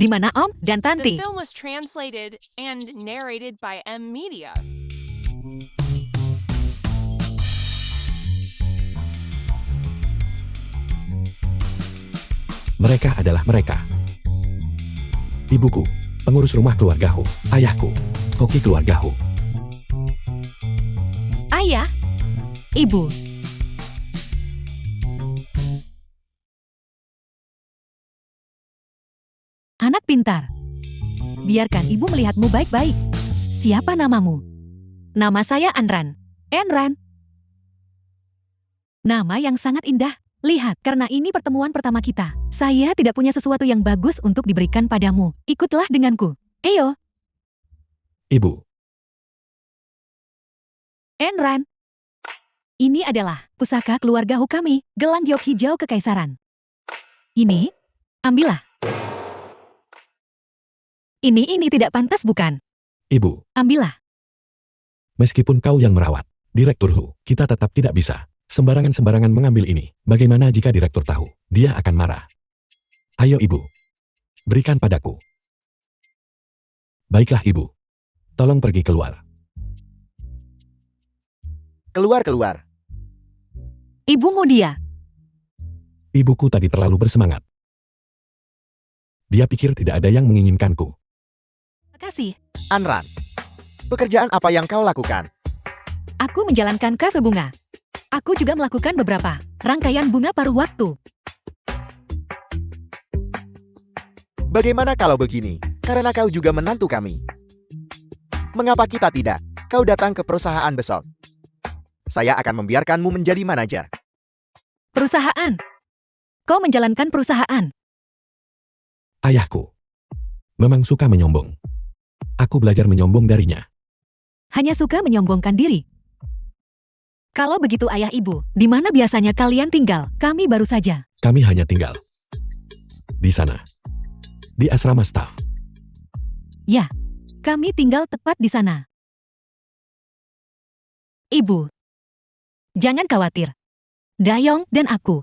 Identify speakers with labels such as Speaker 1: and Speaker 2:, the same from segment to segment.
Speaker 1: Di mana Om dan
Speaker 2: The
Speaker 1: Tanti?
Speaker 2: film was translated and narrated by M Media.
Speaker 3: Mereka adalah mereka. Ibuku, pengurus rumah keluargaku. Ayahku, koki keluargaku.
Speaker 1: Ayah, Ibu. Anak pintar. Biarkan ibu melihatmu baik-baik. Siapa namamu? Nama saya Anran. Enran. Nama yang sangat indah. Lihat, karena ini pertemuan pertama kita. Saya tidak punya sesuatu yang bagus untuk diberikan padamu. Ikutlah denganku. Eyo,
Speaker 3: Ibu,
Speaker 1: Enran. Ini adalah pusaka keluarga kami, gelang giok hijau kekaisaran. Ini, ambillah. Ini tidak pantas bukan?
Speaker 3: ibu,
Speaker 1: Ambillah.
Speaker 3: meskipun kau yang merawat, Direktur Hu, kita tetap tidak bisa sembarangan-sembarangan mengambil ini. Bagaimana jika direktur tahu? Dia akan marah. Ayo ibu, berikan padaku. Baiklah ibu, tolong pergi keluar.
Speaker 4: Keluar.
Speaker 1: Ibumu dia.
Speaker 3: Ibuku tadi terlalu bersemangat. Dia pikir tidak ada yang menginginkanku.
Speaker 1: Makasih.
Speaker 4: Anran, pekerjaan apa yang kau lakukan?
Speaker 1: Aku menjalankan kafe bunga. Aku juga melakukan beberapa rangkaian bunga paruh waktu.
Speaker 4: Bagaimana kalau begini? Karena kau juga menantu kami. Mengapa kita tidak? Kau datang ke perusahaan besok. Saya akan membiarkanmu menjadi manajer.
Speaker 1: Perusahaan. Kau menjalankan perusahaan.
Speaker 3: Ayahku memang suka menyombong. Aku belajar menyombong darinya.
Speaker 1: Hanya suka menyombongkan diri. Kalau begitu ayah ibu, di mana biasanya kalian tinggal? Kami baru saja.
Speaker 3: Kami hanya tinggal di sana, di asrama staf.
Speaker 1: Ya, kami tinggal tepat di sana. Ibu, jangan khawatir. Dayong dan aku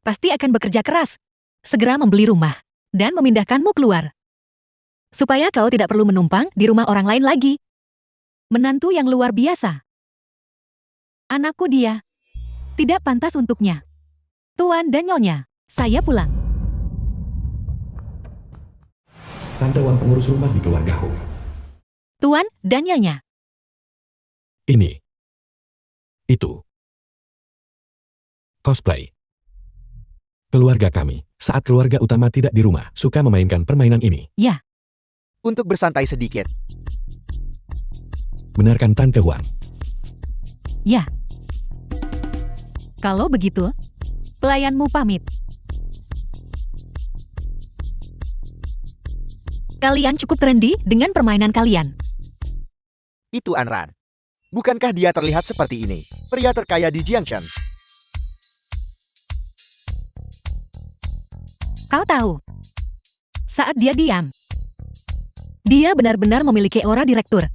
Speaker 1: pasti akan bekerja keras, segera membeli rumah, dan memindahkanmu keluar. Supaya kau tidak perlu menumpang di rumah orang lain lagi. Menantu yang luar biasa. Anakku dia. Tidak pantas untuknya. Tuan dan Nyonya, saya pulang.
Speaker 3: Tante Wang pengurus rumah di keluargaku.
Speaker 1: Tuan dan Nyonya.
Speaker 3: Ini. Itu. Cosplay. Keluarga kami, saat keluarga utama tidak di rumah, suka memainkan permainan ini.
Speaker 1: Ya,
Speaker 4: Untuk bersantai sedikit.
Speaker 3: Benarkan Tante Wang?
Speaker 1: ya. Kalau begitu, pelayanmu pamit. Kalian cukup trendy dengan permainan kalian.
Speaker 4: Itu Anran. Bukankah dia terlihat seperti ini? Pria terkaya di Jiangshan.
Speaker 1: Kau tahu, saat dia diam, dia benar-benar memiliki aura direktur.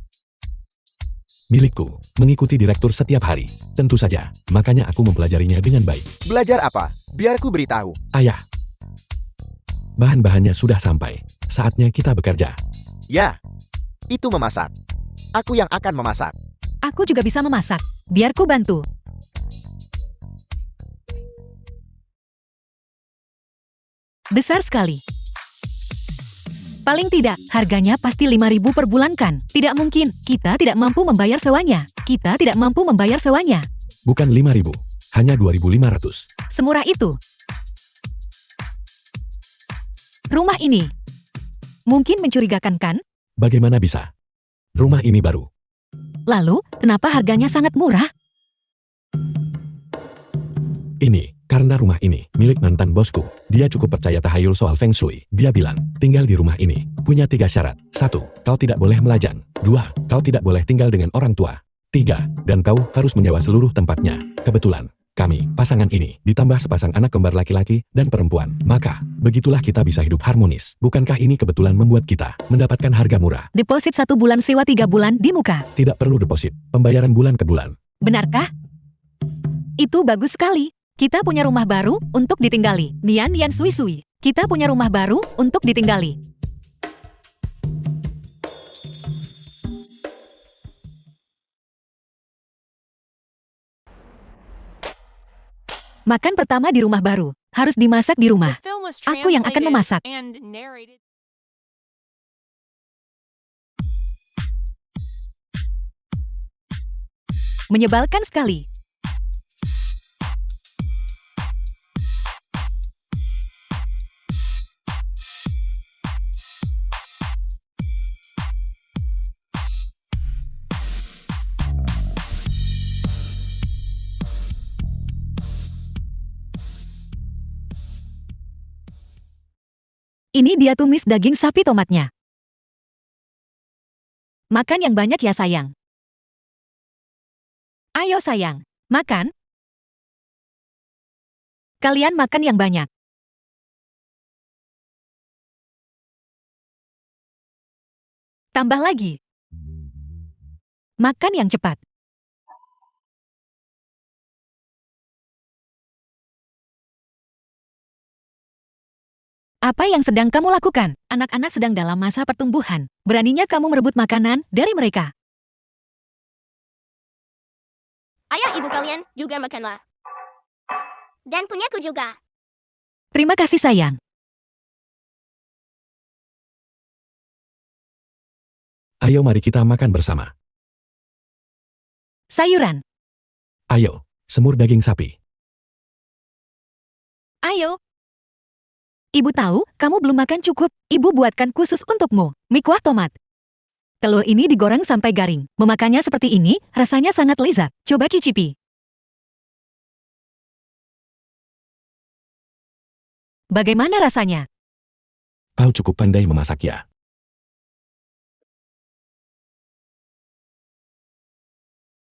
Speaker 3: Milikku, mengikuti direktur setiap hari. Tentu saja, makanya aku mempelajarinya dengan baik.
Speaker 4: Belajar apa? Biar ku beritahu.
Speaker 3: Ayah, bahan-bahannya sudah sampai. Saatnya kita bekerja.
Speaker 4: Ya, itu memasak. Aku yang akan memasak.
Speaker 1: Aku juga bisa memasak. Biar ku bantu. Besar sekali. Paling tidak, harganya pasti 5.000 per bulan kan? Tidak mungkin, kita tidak mampu membayar sewanya. Kita tidak mampu membayar sewanya.
Speaker 3: Bukan 5.000, hanya 2.500.
Speaker 1: Semurah itu. Rumah ini mungkin mencurigakan kan?
Speaker 3: Bagaimana bisa? Rumah ini baru.
Speaker 1: Lalu, kenapa harganya sangat murah?
Speaker 3: Ini, karena rumah ini milik mantan bosku. Dia cukup percaya tahayul soal Feng Shui. Dia bilang, tinggal di rumah ini punya 3 syarat. 1. Kau tidak boleh melajang. 2. Kau tidak boleh tinggal dengan orang tua. 3. Dan kau harus menyewa seluruh tempatnya. Kebetulan, kami, pasangan ini, ditambah sepasang anak kembar laki-laki dan perempuan. Maka, begitulah kita bisa hidup harmonis. Bukankah ini kebetulan membuat kita mendapatkan harga murah?
Speaker 1: Deposit 1 bulan sewa 3 bulan di muka.
Speaker 3: Tidak perlu deposit, pembayaran bulan ke bulan.
Speaker 1: Benarkah? Itu bagus sekali. Kita punya rumah baru untuk ditinggali. Nian Nian Sui Sui. Kita punya rumah baru untuk ditinggali. Makan pertama di rumah baru. Harus dimasak di rumah.
Speaker 2: The film was
Speaker 1: Aku yang akan
Speaker 2: translated
Speaker 1: memasak.
Speaker 2: and narrated.
Speaker 1: Menyebalkan sekali. Ini dia tumis daging sapi tomatnya. Makan yang banyak ya sayang. Ayo sayang, makan. Kalian makan yang banyak. Tambah lagi. Makan yang cepat. Apa yang sedang kamu lakukan? Anak-anak sedang dalam masa pertumbuhan. Beraninya kamu merebut makanan dari mereka.
Speaker 5: Ayah ibu kalian juga makanlah. Dan punyaku juga.
Speaker 1: Terima kasih sayang.
Speaker 3: Ayo mari kita makan bersama.
Speaker 1: Sayuran.
Speaker 3: Ayo, semur daging sapi.
Speaker 1: Ayo. Ibu tahu, kamu belum makan cukup. Ibu buatkan khusus untukmu. Mie kuah tomat. Telur ini digoreng sampai garing. Memakannya seperti ini, rasanya sangat lezat. Coba cicipi. Bagaimana rasanya?
Speaker 3: Kau cukup pandai memasak ya.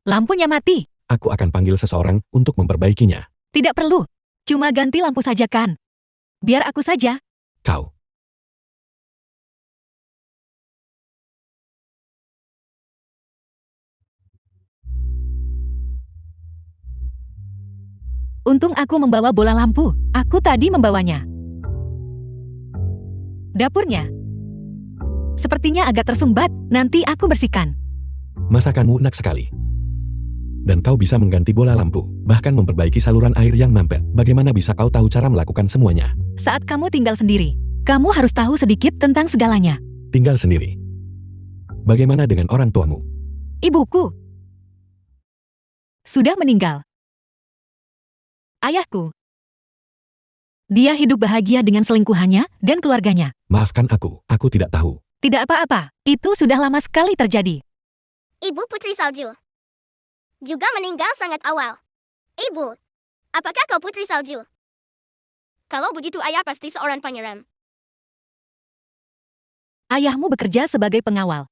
Speaker 1: Lampunya mati.
Speaker 3: Aku akan panggil seseorang untuk memperbaikinya.
Speaker 1: Tidak perlu. Cuma ganti lampu saja kan. Biar aku saja.
Speaker 3: Kau.
Speaker 1: Untung aku membawa bola lampu. Aku tadi membawanya. Dapurnya. Sepertinya agak tersumbat. Nanti aku bersihkan.
Speaker 3: Masakanmu enak sekali. Dan kau bisa mengganti bola lampu, bahkan memperbaiki saluran air yang mampet. Bagaimana bisa kau tahu cara melakukan semuanya?
Speaker 1: Saat kamu tinggal sendiri, kamu harus tahu sedikit tentang segalanya.
Speaker 3: Tinggal sendiri. Bagaimana dengan orang tuamu?
Speaker 1: Ibuku sudah meninggal. Ayahku. Dia hidup bahagia dengan selingkuhannya dan keluarganya.
Speaker 3: Maafkan aku tidak tahu.
Speaker 1: Tidak apa-apa, itu sudah lama sekali terjadi.
Speaker 5: Ibu Putri Salju juga meninggal sangat awal. Ibu, apakah kau Putri Salju? Kalau begitu ayah pasti seorang pangeran.
Speaker 1: Ayahmu bekerja sebagai pengawal.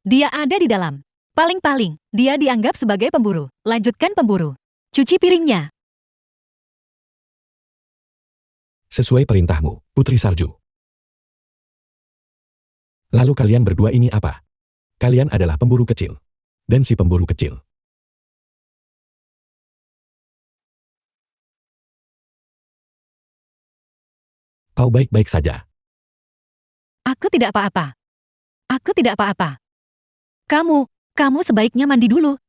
Speaker 1: Dia ada di dalam. Paling-paling, dia dianggap sebagai pemburu. Lanjutkan pemburu. Cuci piringnya.
Speaker 3: Sesuai perintahmu, Putri Salju. Lalu kalian berdua ini apa? Kalian adalah pemburu kecil. Dan si pemburu kecil. Kau baik-baik saja.
Speaker 1: Aku tidak apa-apa. Aku tidak apa-apa. Kamu sebaiknya mandi dulu.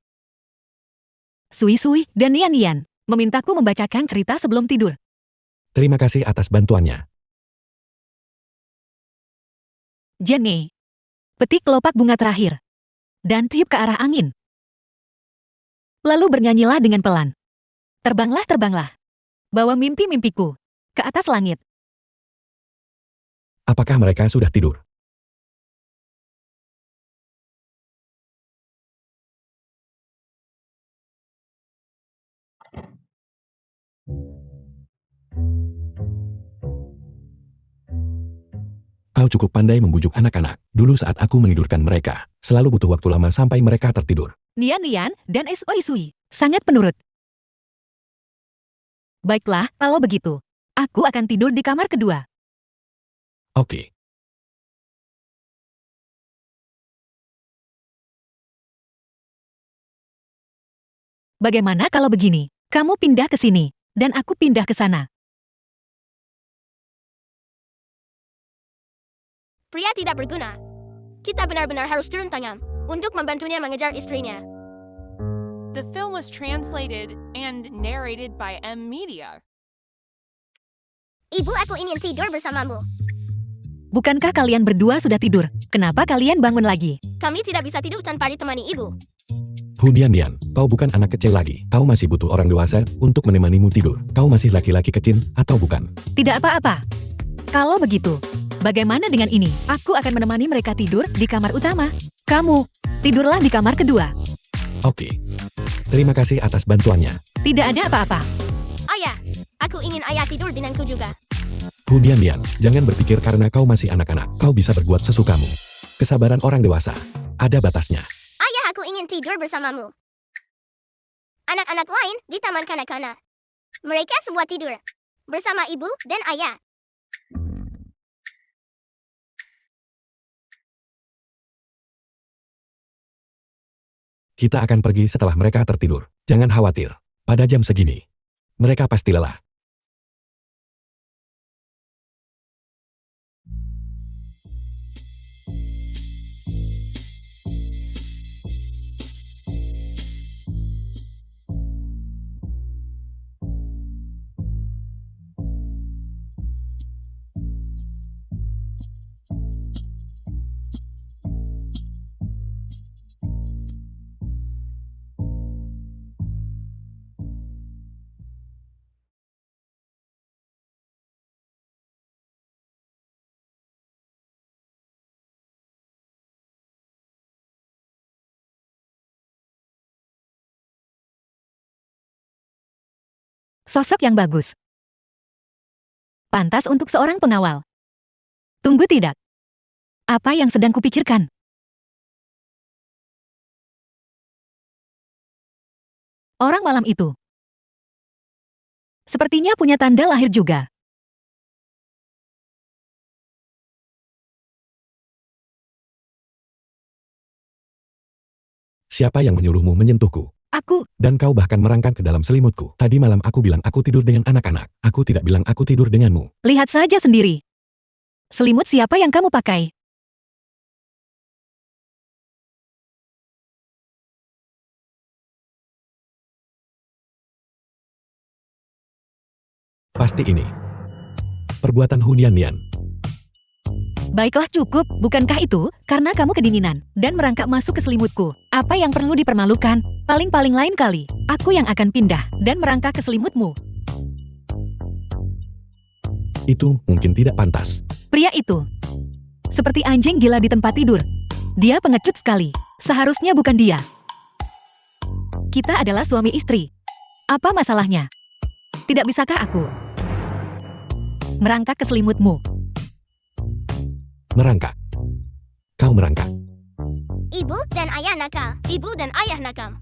Speaker 1: Sui-sui dan Nian-Nian memintaku membacakan cerita sebelum tidur.
Speaker 3: Terima kasih atas bantuannya.
Speaker 1: Jenny, petik kelopak bunga terakhir. Dan tiup ke arah angin. Lalu bernyanyilah dengan pelan. Terbanglah, terbanglah. Bawa mimpi-mimpiku ke atas langit.
Speaker 3: Apakah mereka sudah tidur? Kau cukup pandai membujuk anak-anak. Dulu saat aku menidurkan mereka, selalu butuh waktu lama sampai mereka tertidur.
Speaker 1: Nian-Nian dan Sui-Sui sangat penurut. Baiklah, kalau begitu. Aku akan tidur di kamar kedua.
Speaker 3: Oke.
Speaker 1: Bagaimana kalau begini? Kamu pindah ke sini, dan aku pindah ke sana.
Speaker 5: Pria tidak berguna. Kita benar-benar harus turun tangan untuk membantunya mengejar istrinya.
Speaker 2: The film was translated and narrated by M Media.
Speaker 5: Ibu, aku ingin tidur bersamamu.
Speaker 1: Bukankah kalian berdua sudah tidur? Kenapa kalian bangun lagi?
Speaker 5: Kami tidak bisa tidur tanpa ditemani ibu.
Speaker 3: Hunian Nian, kau bukan anak kecil lagi. Kau masih butuh orang dewasa untuk menemanimu tidur. Kau masih laki-laki kecil atau bukan?
Speaker 1: Tidak apa-apa. Kalau begitu, bagaimana dengan ini? Aku akan menemani mereka tidur di kamar utama. Kamu, tidurlah di kamar kedua.
Speaker 3: Oke. Terima kasih atas bantuannya.
Speaker 1: Tidak ada apa-apa.
Speaker 5: Ayah, aku ingin ayah tidur denganku juga.
Speaker 3: Hunian Nian, jangan berpikir karena kau masih anak-anak, kau bisa berbuat sesukamu. Kesabaran orang dewasa, ada batasnya.
Speaker 5: Ayah, aku ingin tidur bersamamu. Anak-anak lain di taman kanak-kanak. Mereka semua tidur bersama ibu dan ayah.
Speaker 3: Kita akan pergi setelah mereka tertidur. Jangan khawatir. Pada jam segini, mereka pasti lelah.
Speaker 1: Sosok yang bagus. Pantas untuk seorang pengawal. Tunggu tidak. Apa yang sedang kupikirkan? Orang malam itu sepertinya punya tanda lahir juga.
Speaker 3: Siapa yang menyuruhmu menyentuhku?
Speaker 1: Aku,
Speaker 3: Dan kau bahkan merangkak ke dalam selimutku. Tadi malam aku bilang aku tidur dengan anak-anak. Aku tidak bilang aku tidur denganmu.
Speaker 1: lihat saja sendiri. Selimut siapa yang kamu pakai?
Speaker 3: Pasti ini. Perbuatan Hunian Nian.
Speaker 1: Baiklah cukup, bukankah itu? Karena kamu kedinginan dan merangkak masuk ke selimutku. Apa yang perlu dipermalukan? Paling-paling lain kali, aku yang akan pindah dan merangkak ke selimutmu.
Speaker 3: Itu mungkin tidak pantas.
Speaker 1: Pria itu seperti anjing gila di tempat tidur. Dia pengecut sekali. Seharusnya bukan dia. Kita adalah suami istri. Apa masalahnya? Tidak bisakah aku merangkak ke selimutmu?
Speaker 3: Merangkak. Kau merangkak.
Speaker 5: Ibu dan ayah nakal. Ibu dan ayah nakal.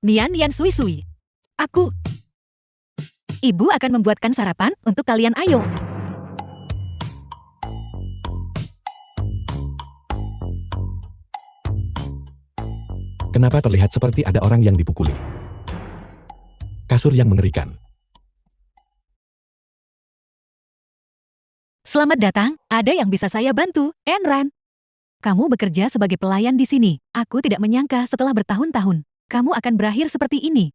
Speaker 1: Nian Nian Sui Sui. Aku. Ibu akan membuatkan sarapan untuk kalian, ayo.
Speaker 3: Kenapa terlihat seperti ada orang yang dipukuli? Kasur yang mengerikan.
Speaker 1: Selamat datang, ada yang bisa saya bantu, Enran. Kamu bekerja sebagai pelayan di sini. Aku tidak menyangka setelah bertahun-tahun, kamu akan berakhir seperti ini.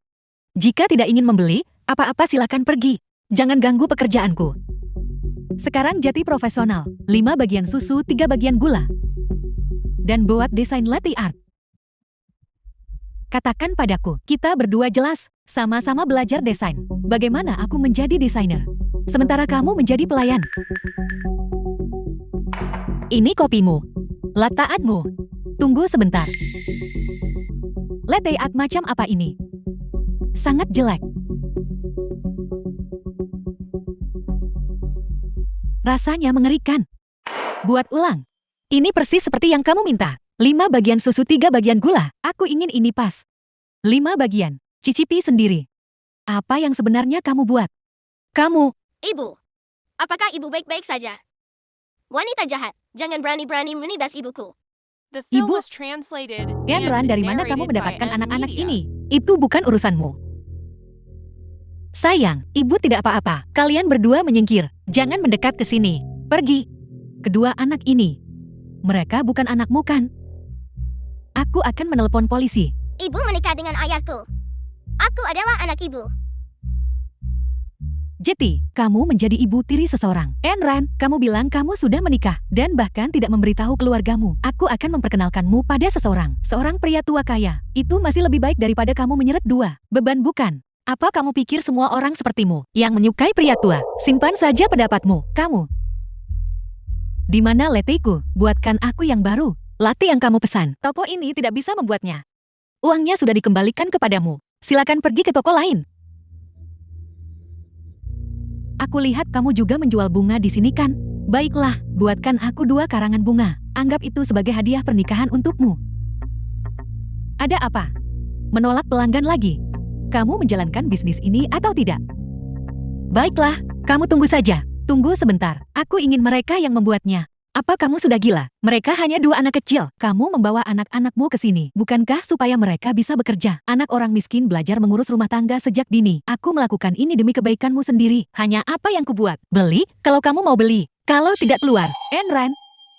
Speaker 1: Jika tidak ingin membeli, apa-apa silakan pergi. Jangan ganggu pekerjaanku. Sekarang jadi profesional. 5 bagian susu, 3 bagian gula. Dan buat desain latte art. Katakan padaku, kita berdua jelas, sama-sama belajar desain. Bagaimana aku menjadi desainer? Sementara kamu menjadi pelayan. Ini kopimu. Latte artmu. Tunggu sebentar. Latte art macam apa ini? Sangat jelek. Rasanya mengerikan. Buat ulang. Ini persis seperti yang kamu minta. 5 bagian susu, 3 bagian gula. Aku ingin ini pas. 5 bagian. Cicipi sendiri. Apa yang sebenarnya kamu buat? Kamu.
Speaker 5: Ibu, apakah ibu baik-baik saja? Wanita jahat, jangan berani-berani menindas ibuku.
Speaker 2: The film
Speaker 1: Ibu,
Speaker 2: was translated
Speaker 1: Enran,
Speaker 2: and
Speaker 1: dari mana kamu
Speaker 2: narrated by
Speaker 1: mendapatkan
Speaker 2: M
Speaker 1: anak-anak
Speaker 2: Media.
Speaker 1: ini? Itu bukan urusanmu. Sayang, ibu tidak apa-apa. Kalian berdua menyingkir. Jangan mendekat ke sini. Pergi. Kedua anak ini. Mereka bukan anakmu kan? Aku akan menelepon polisi.
Speaker 5: Ibu menikah dengan ayahku. Aku adalah anak ibu.
Speaker 1: Jetty, kamu menjadi ibu tiri seseorang. Enran, kamu bilang kamu sudah menikah dan bahkan tidak memberitahu keluargamu. Aku akan memperkenalkanmu pada seseorang. Seorang pria tua kaya. Itu masih lebih baik daripada kamu menyeret dua beban, bukan? Apa kamu pikir semua orang sepertimu yang menyukai pria tua? Simpan saja pendapatmu. Kamu. Di mana letteku? Buatkan aku yang baru. Latte yang kamu pesan. Toko ini tidak bisa membuatnya. Uangnya sudah dikembalikan kepadamu. Silakan pergi ke toko lain. Aku lihat kamu juga menjual bunga di sini kan? Baiklah, buatkan aku 2 karangan bunga. Anggap itu sebagai hadiah pernikahan untukmu. Ada apa? Menolak pelanggan lagi? Kamu menjalankan bisnis ini atau tidak? Baiklah, kamu tunggu saja. Tunggu sebentar, aku ingin mereka yang membuatnya. Apa kamu sudah gila? Mereka hanya 2 anak kecil. Kamu membawa anak-anakmu ke sini. Bukankah supaya mereka bisa bekerja? Anak orang miskin belajar mengurus rumah tangga sejak dini. Aku melakukan ini demi kebaikanmu sendiri. Hanya apa yang kubuat? Beli? Kalau kamu mau beli. Kalau tidak keluar. Enran,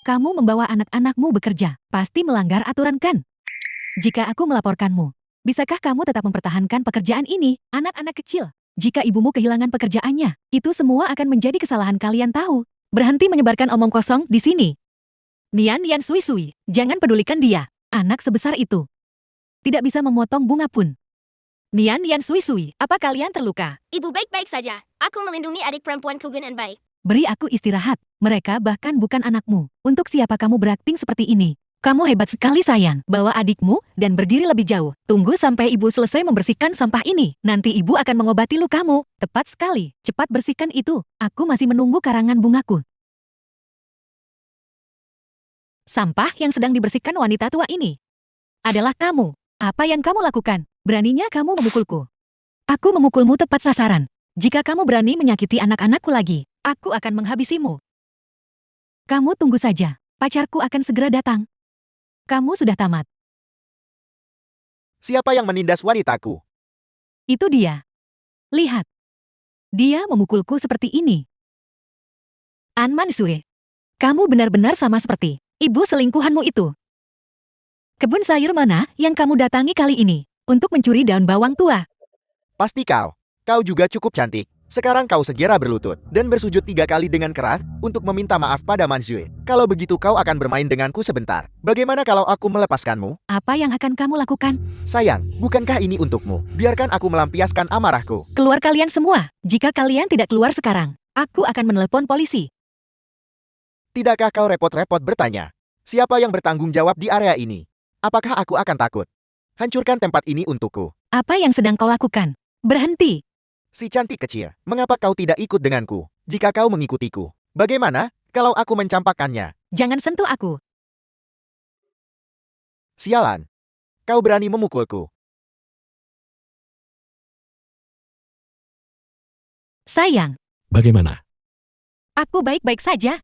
Speaker 1: kamu membawa anak-anakmu bekerja. Pasti melanggar aturan kan? Jika aku melaporkanmu, bisakah kamu tetap mempertahankan pekerjaan ini? Anak-anak kecil. Jika ibumu kehilangan pekerjaannya, itu semua akan menjadi kesalahan kalian tahu. Berhenti menyebarkan omong kosong di sini. Nian Sui, jangan pedulikan dia. Anak sebesar itu tidak bisa memotong bunga pun. Nian Sui, apa kalian terluka?
Speaker 5: Ibu baik-baik saja. Aku melindungi adik perempuanku dengan baik.
Speaker 1: Beri aku istirahat. Mereka bahkan bukan anakmu. Untuk siapa kamu berakting seperti ini? Kamu hebat sekali sayang. Bawa adikmu dan berdiri lebih jauh. Tunggu sampai ibu selesai membersihkan sampah ini. Nanti ibu akan mengobati lukamu. Tepat sekali. Cepat bersihkan itu. Aku masih menunggu karangan bungaku. Sampah yang sedang dibersihkan wanita tua ini adalah kamu. Apa yang kamu lakukan? Beraninya kamu memukulku. Aku memukulmu tepat sasaran. Jika kamu berani menyakiti anak-anakku lagi, aku akan menghabisimu. Kamu tunggu saja. Pacarku akan segera datang. Kamu sudah tamat.
Speaker 4: Siapa yang menindas wanitaku?
Speaker 1: Itu dia. Lihat. Dia memukulku seperti ini. An Mansue. Kamu benar-benar sama seperti ibu selingkuhanmu itu. Kebun sayur mana yang kamu datangi kali ini untuk mencuri daun bawang tua?
Speaker 4: Pasti kau. Kau juga cukup cantik. Sekarang kau segera berlutut dan bersujud 3 kali dengan keras untuk meminta maaf pada Manzue. Kalau begitu kau akan bermain denganku sebentar. Bagaimana kalau aku melepaskanmu?
Speaker 1: Apa yang akan kamu lakukan?
Speaker 4: Sayang, bukankah ini untukmu? Biarkan aku melampiaskan amarahku.
Speaker 1: Keluar kalian semua. Jika kalian tidak keluar sekarang, aku akan menelepon polisi.
Speaker 4: Tidakkah kau repot-repot bertanya? Siapa yang bertanggung jawab di area ini? Apakah aku akan takut? Hancurkan tempat ini untukku.
Speaker 1: Apa yang sedang kau lakukan? Berhenti.
Speaker 4: Si cantik kecil, mengapa kau tidak ikut denganku? Jika kau mengikutiku, bagaimana kalau aku mencampakkannya?
Speaker 1: Jangan sentuh aku.
Speaker 4: Sialan. Kau berani memukulku.
Speaker 1: Sayang,
Speaker 3: Bagaimana?
Speaker 1: aku baik-baik saja.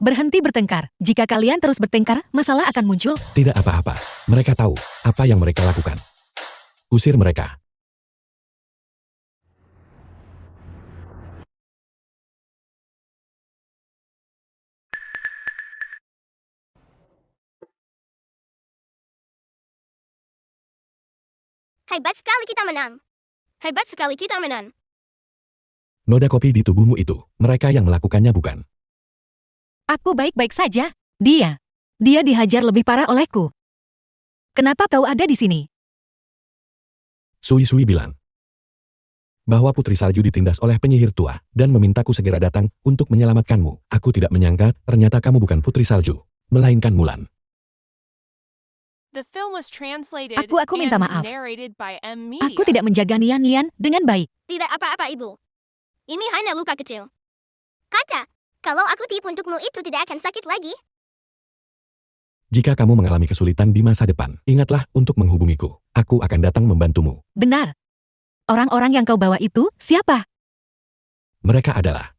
Speaker 1: Berhenti bertengkar. Jika kalian terus bertengkar, masalah akan muncul.
Speaker 3: Tidak apa-apa. Mereka tahu apa yang mereka lakukan. Usir mereka.
Speaker 5: Hebat sekali kita menang. Hebat sekali kita menang.
Speaker 3: Noda kopi di tubuhmu itu, mereka yang melakukannya bukan.
Speaker 1: Aku baik-baik saja. Dia dihajar lebih parah olehku. Kenapa kau ada di sini?
Speaker 3: Sui bilang bahwa Putri Salju ditindas oleh penyihir tua dan memintaku segera datang untuk menyelamatkanmu. Aku tidak menyangka ternyata kamu bukan Putri Salju, melainkan Mulan.
Speaker 2: The film was translated
Speaker 1: Aku minta
Speaker 2: and
Speaker 1: maaf.
Speaker 2: narrated by M Media.
Speaker 1: Aku tidak menjaga Nian dengan baik.
Speaker 5: Tidak apa-apa ibu. Ini hanya luka kecil. Kata, kalau aku tipu untukmu itu tidak akan sakit lagi.
Speaker 3: Jika kamu mengalami kesulitan di masa depan, ingatlah untuk menghubungiku. Aku akan datang membantumu.
Speaker 1: Benar. Orang-orang yang kau bawa itu siapa?
Speaker 3: Mereka adalah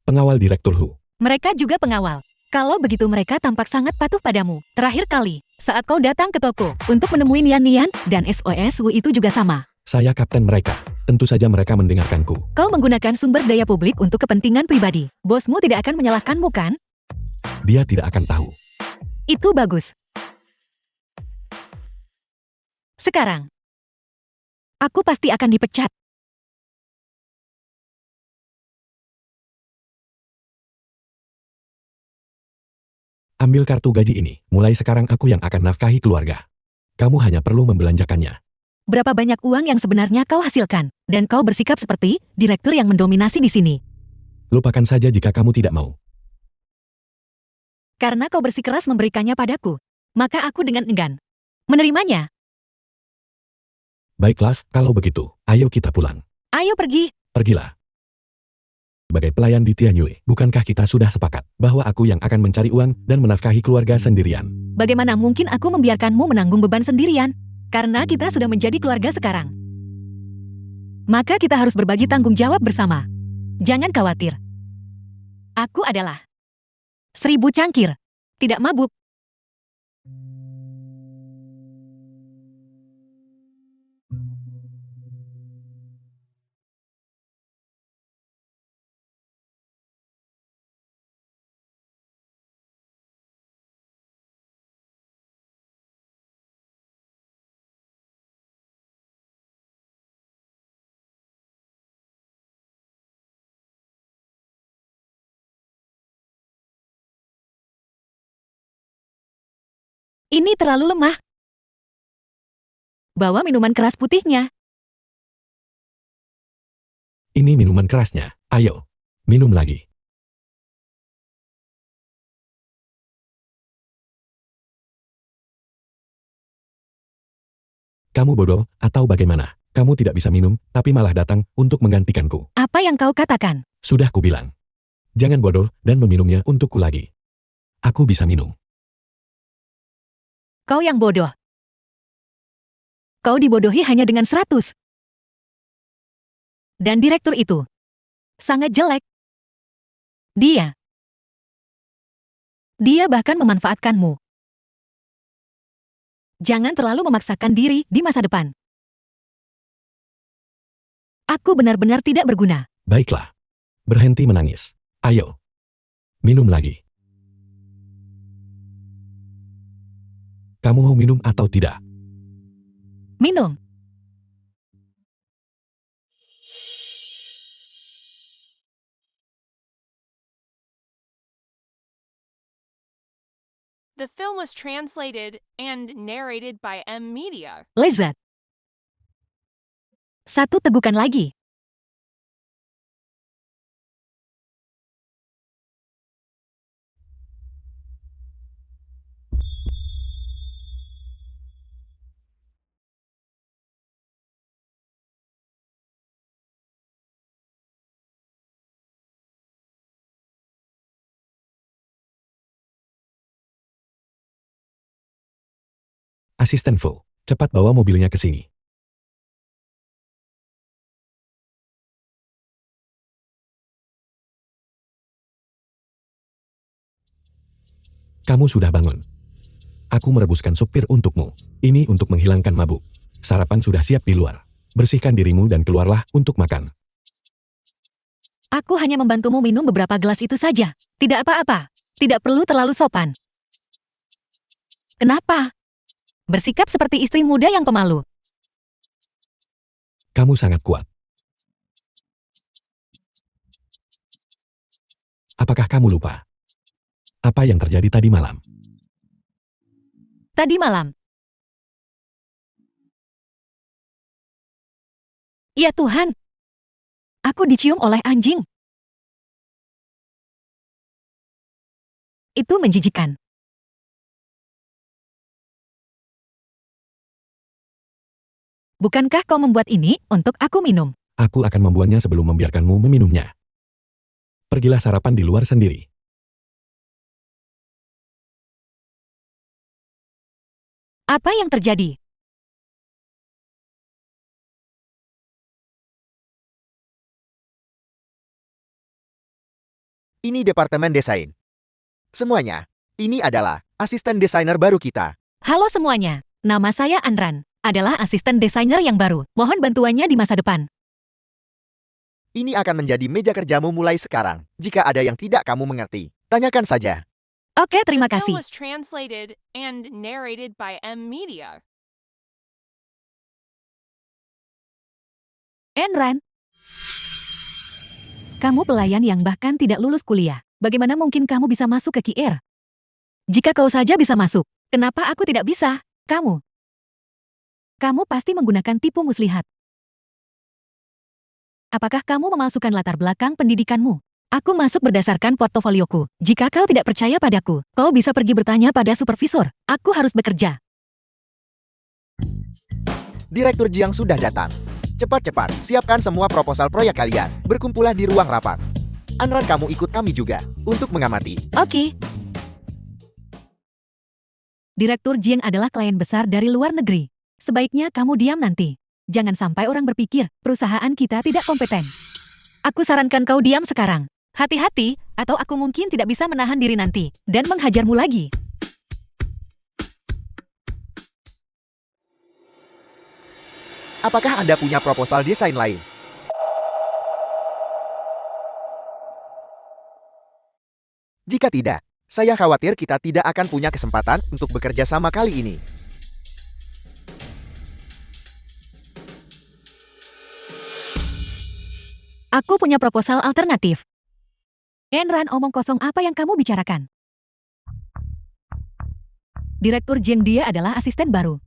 Speaker 3: pengawal Direktur Hu.
Speaker 1: Mereka juga pengawal. Kalau begitu mereka tampak sangat patuh padamu. Terakhir kali, saat kau datang ke toko untuk menemui Nian dan SOS Wu itu juga sama.
Speaker 3: Saya kapten mereka. Tentu saja mereka mendengarkanku.
Speaker 1: Kau menggunakan sumber daya publik untuk kepentingan pribadi. Bosmu tidak akan menyalahkanmu kan?
Speaker 3: Dia tidak akan tahu.
Speaker 1: Itu bagus. Sekarang, aku pasti akan dipecat.
Speaker 3: Ambil kartu gaji ini. Mulai sekarang aku yang akan nafkahi keluarga. Kamu hanya perlu membelanjakannya.
Speaker 1: Berapa banyak uang yang sebenarnya kau hasilkan, dan kau bersikap seperti direktur yang mendominasi di sini.
Speaker 3: Lupakan saja jika kamu tidak mau.
Speaker 1: Karena kau bersikeras memberikannya padaku, maka aku dengan enggan menerimanya.
Speaker 3: Baiklah, kalau begitu, ayo kita pulang.
Speaker 1: Ayo pergi.
Speaker 3: Pergilah. Sebagai pelayan di Tianyue, bukankah kita sudah sepakat bahwa aku yang akan mencari uang dan menafkahi keluarga sendirian?
Speaker 1: Bagaimana mungkin aku membiarkanmu menanggung beban sendirian? Karena kita sudah menjadi keluarga sekarang. Maka kita harus berbagi tanggung jawab bersama. Jangan khawatir. Aku adalah 1000 cangkir. Tidak mabuk. Ini terlalu lemah. Bawa minuman keras putihnya.
Speaker 3: Ini minuman kerasnya. Ayo, minum lagi. Kamu bodoh, atau bagaimana? Kamu tidak bisa minum, tapi malah datang untuk menggantikanku.
Speaker 1: Apa yang kau katakan?
Speaker 3: Sudah kubilang. Jangan bodoh dan meminumnya untukku lagi. Aku bisa minum.
Speaker 1: Kau yang bodoh. Kau dibodohi hanya dengan 100. Dan direktur itu sangat jelek. Dia bahkan memanfaatkanmu. Jangan terlalu memaksakan diri di masa depan. Aku benar-benar tidak berguna.
Speaker 3: Baiklah. Berhenti menangis. Ayo. Minum lagi. Kamu mau minum atau tidak?
Speaker 1: Minum.
Speaker 2: The film was translated and narrated by M Media.
Speaker 1: Lezat. 1 tegukan lagi.
Speaker 3: Asisten Fu, cepat bawa mobilnya ke sini. Kamu sudah bangun. Aku merebuskan supir untukmu. Ini untuk menghilangkan mabuk. Sarapan sudah siap di luar. Bersihkan dirimu dan keluarlah untuk makan.
Speaker 1: Aku hanya membantumu minum beberapa gelas itu saja. Tidak apa-apa. Tidak perlu terlalu sopan. Kenapa? Bersikap seperti istri muda yang pemalu.
Speaker 3: Kamu sangat kuat. Apakah kamu lupa? Apa yang terjadi tadi malam?
Speaker 1: Tadi malam. Ya Tuhan. Aku dicium oleh anjing. Itu menjijikan. Bukankah kau membuat ini untuk aku minum?
Speaker 3: Aku akan membuangnya sebelum membiarkanmu meminumnya. Pergilah sarapan di luar sendiri.
Speaker 1: Apa yang terjadi?
Speaker 4: Ini departemen desain. Semuanya, ini adalah asisten desainer baru kita.
Speaker 1: Halo semuanya, nama saya Andran. Adalah asisten desainer yang baru. Mohon bantuannya di masa depan.
Speaker 4: Ini akan menjadi meja kerjamu mulai sekarang. Jika ada yang tidak kamu mengerti, tanyakan saja.
Speaker 1: Oke, terima
Speaker 2: The film
Speaker 1: kasih.
Speaker 2: was translated and narrated by M Media.
Speaker 1: Enran. Kamu pelayan yang bahkan tidak lulus kuliah. Bagaimana mungkin kamu bisa masuk ke KIR? Jika kau saja bisa masuk, kenapa aku tidak bisa? Kamu pasti menggunakan tipu muslihat. Apakah kamu memalsukan latar belakang pendidikanmu? Aku masuk berdasarkan portofolioku. Jika kau tidak percaya padaku, kau bisa pergi bertanya pada supervisor. Aku harus bekerja.
Speaker 4: Direktur Jiang sudah datang. Cepat-cepat, siapkan semua proposal proyek kalian. Berkumpulah di ruang rapat. Anran, kamu ikut kami juga untuk mengamati.
Speaker 1: Oke. Direktur Jiang adalah klien besar dari luar negeri. Sebaiknya kamu diam nanti. Jangan sampai orang berpikir perusahaan kita tidak kompeten. Aku sarankan kau diam sekarang. Hati-hati, atau aku mungkin tidak bisa menahan diri nanti dan menghajarmu lagi.
Speaker 4: Apakah Anda punya proposal desain lain? Jika tidak, saya khawatir kita tidak akan punya kesempatan untuk bekerja sama kali ini.
Speaker 1: Aku punya proposal alternatif. Enran, omong kosong apa yang kamu bicarakan? Direktur Jiang, dia adalah asisten baru.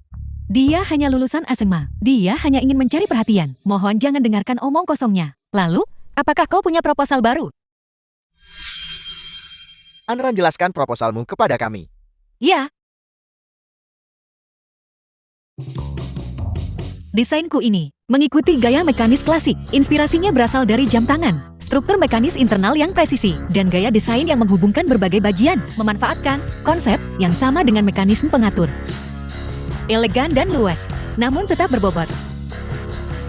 Speaker 1: Dia hanya lulusan SMA. Dia hanya ingin mencari perhatian. Mohon jangan dengarkan omong kosongnya. Lalu, apakah kau punya proposal baru?
Speaker 4: Anran, jelaskan proposalmu kepada kami.
Speaker 1: Ya. Desainku ini mengikuti gaya mekanis klasik. Inspirasinya berasal dari jam tangan, struktur mekanis internal yang presisi, dan gaya desain yang menghubungkan berbagai bagian, memanfaatkan konsep yang sama dengan mekanisme pengatur. Elegan dan luas, namun tetap berbobot.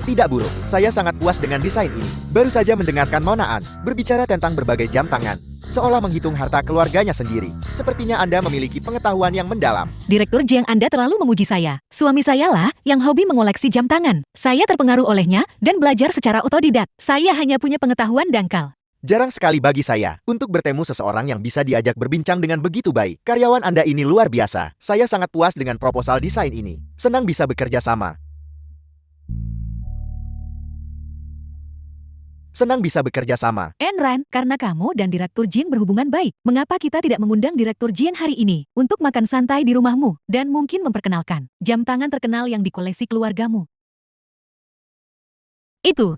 Speaker 4: Tidak buruk, saya sangat puas dengan desain ini. Baru saja mendengarkan Monaan berbicara tentang berbagai jam tangan, seolah menghitung harta keluarganya sendiri. Sepertinya Anda memiliki pengetahuan yang mendalam.
Speaker 1: Direktur Jiang, Anda terlalu memuji saya. Suami saya lah yang hobi mengoleksi jam tangan. Saya terpengaruh olehnya dan belajar secara otodidak. Saya hanya punya pengetahuan dangkal.
Speaker 4: Jarang sekali bagi saya untuk bertemu seseorang yang bisa diajak berbincang dengan begitu baik. Karyawan Anda ini luar biasa. Saya sangat puas dengan proposal desain ini. Senang bisa bekerja sama.
Speaker 1: Enran, karena kamu dan Direktur Jiang berhubungan baik, mengapa kita tidak mengundang Direktur Jiang hari ini untuk makan santai di rumahmu dan mungkin memperkenalkan jam tangan terkenal yang dikoleksi keluargamu? Itu.